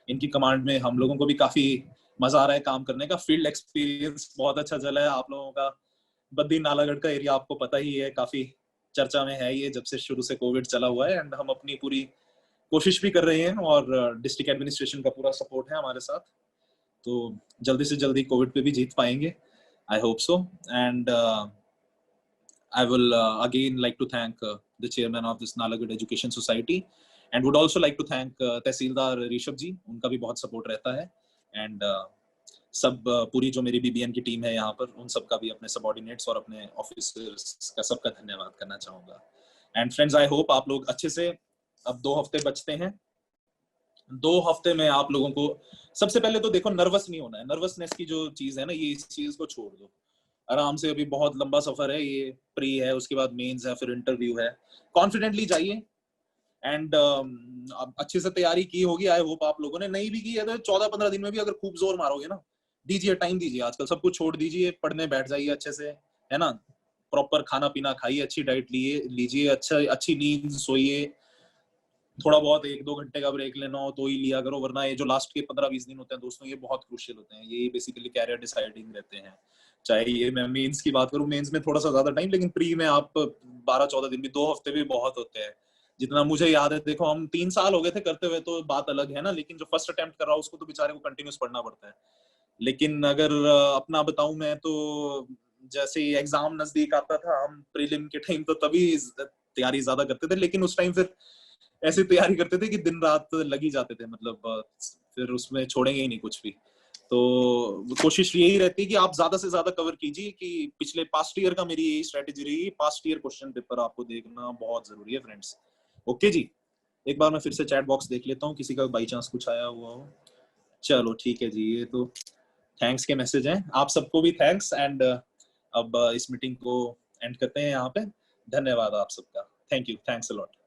इनकी कमांड में हम लोगों को भी काफी मजा आ रहा है काम करने का, फील्ड एक्सपीरियंस बहुत अच्छा चला है। आप लोगों का बद्दी नालागढ़ का एरिया आपको पता ही है, काफी चर्चा में है ये जब से शुरू से कोविड चला हुआ है। एंड हम अपनी पूरी कोशिश भी कर रहे हैं और डिस्ट्रिक्ट एडमिनिस्ट्रेशन का पूरा सपोर्ट है हमारे साथ, तो जल्दी से जल्दी कोविड पे भी जीत पाएंगे, I hope so. And I will again like to thank the chairman of this Nalagarh Education Society, and would also like to thank तहसीलदार ऋषभ जी, उनका भी बहुत सपोर्ट रहता है। एंड सब पूरी जो मेरी बीबीएन की टीम है यहाँ पर, उन सब का भी, अपने सबऑर्डिनेट्स और अपने ऑफिसर्स का सबका धन्यवाद करना चाहूंगा। एंड फ्रेंड्स आई होप आप लोग अच्छे से, अब 2 हफ्ते बचते हैं, 2 हफ्ते में आप लोगों को सबसे पहले तो देखो नर्वस नहीं होना है, नर्वसनेस की जो चीज है ना, ये इस चीज को छोड़ दो, आराम से, अभी बहुत लंबा सफर है, ये प्री है, उसके बाद मेंस है, फिर इंटरव्यू है, कॉन्फिडेंटली जाइए। एंड अच्छे से तैयारी की होगी, आई होप आप लोगों ने, नहीं भी की है तो 14-15 दिन में भी अगर खूब जोर मारोगे ना, दीजिए टाइम दीजिए, आजकल सब कुछ छोड़ दीजिए, पढ़ने बैठ जाइए अच्छे से, है ना, प्रॉपर खाना पीना खाइए, अच्छी डाइट लीजिए, अच्छी नींद सोइए, थोड़ा बहुत 1-2 घंटे का ब्रेक लेना हो तो ही लिया करो, वरना ये जो लास्ट के 15-20 दिन होते हैं दोस्तों, ये बहुत क्रूशियल होते हैं, ये बेसिकली कैरियर डिसाइडिंग रहते हैं। चाहे ये मैं मेंस की बात करूं, मेंस में थोड़ा सा ज्यादा टाइम, लेकिन प्री में आप 12-14 दिन भी, 2 हफ्ते भी बहुत होते हैं, जितना मुझे याद है। देखो हम 3 साल हो गए थे करते हुए, तो बात अलग है ना, लेकिन जो फर्स्ट अटेम्प्ट कर रहा है उसको तो बेचारे को कंटिन्यूस पढ़ना पड़ता है। लेकिन अगर अपना बताऊं मैं, तो जैसे ही एग्जाम नजदीक आता था, हम प्रीलिम के टाइम तो तभी तैयारी ज्यादा करते थे, लेकिन उस टाइम फिर ऐसी तैयारी करते थे कि दिन रात लगी जाते थे, मतलब फिर उसमें छोड़ेंगे ही नहीं कुछ भी। तो कोशिश यही रहती है कि आप ज्यादा से ज्यादा कवर कीजिए, कि पिछले पास्ट ईयर का मेरी यही स्ट्रेटेजी रही, पास्ट ईयर क्वेश्चन पेपर आपको देखना बहुत जरूरी है फ्रेंड्स। ओके जी, एक बार मैं फिर से चैट बॉक्स देख लेता हूँ, किसी का बाई चांस कुछ आया हुआ हो। चलो ठीक है जी, ये तो थैंक्स के मैसेज हैं। आप सबको भी थैंक्स, एंड अब इस मीटिंग को एंड करते हैं यहाँ पे। धन्यवाद आप सबका। Thank you, thanks a lot.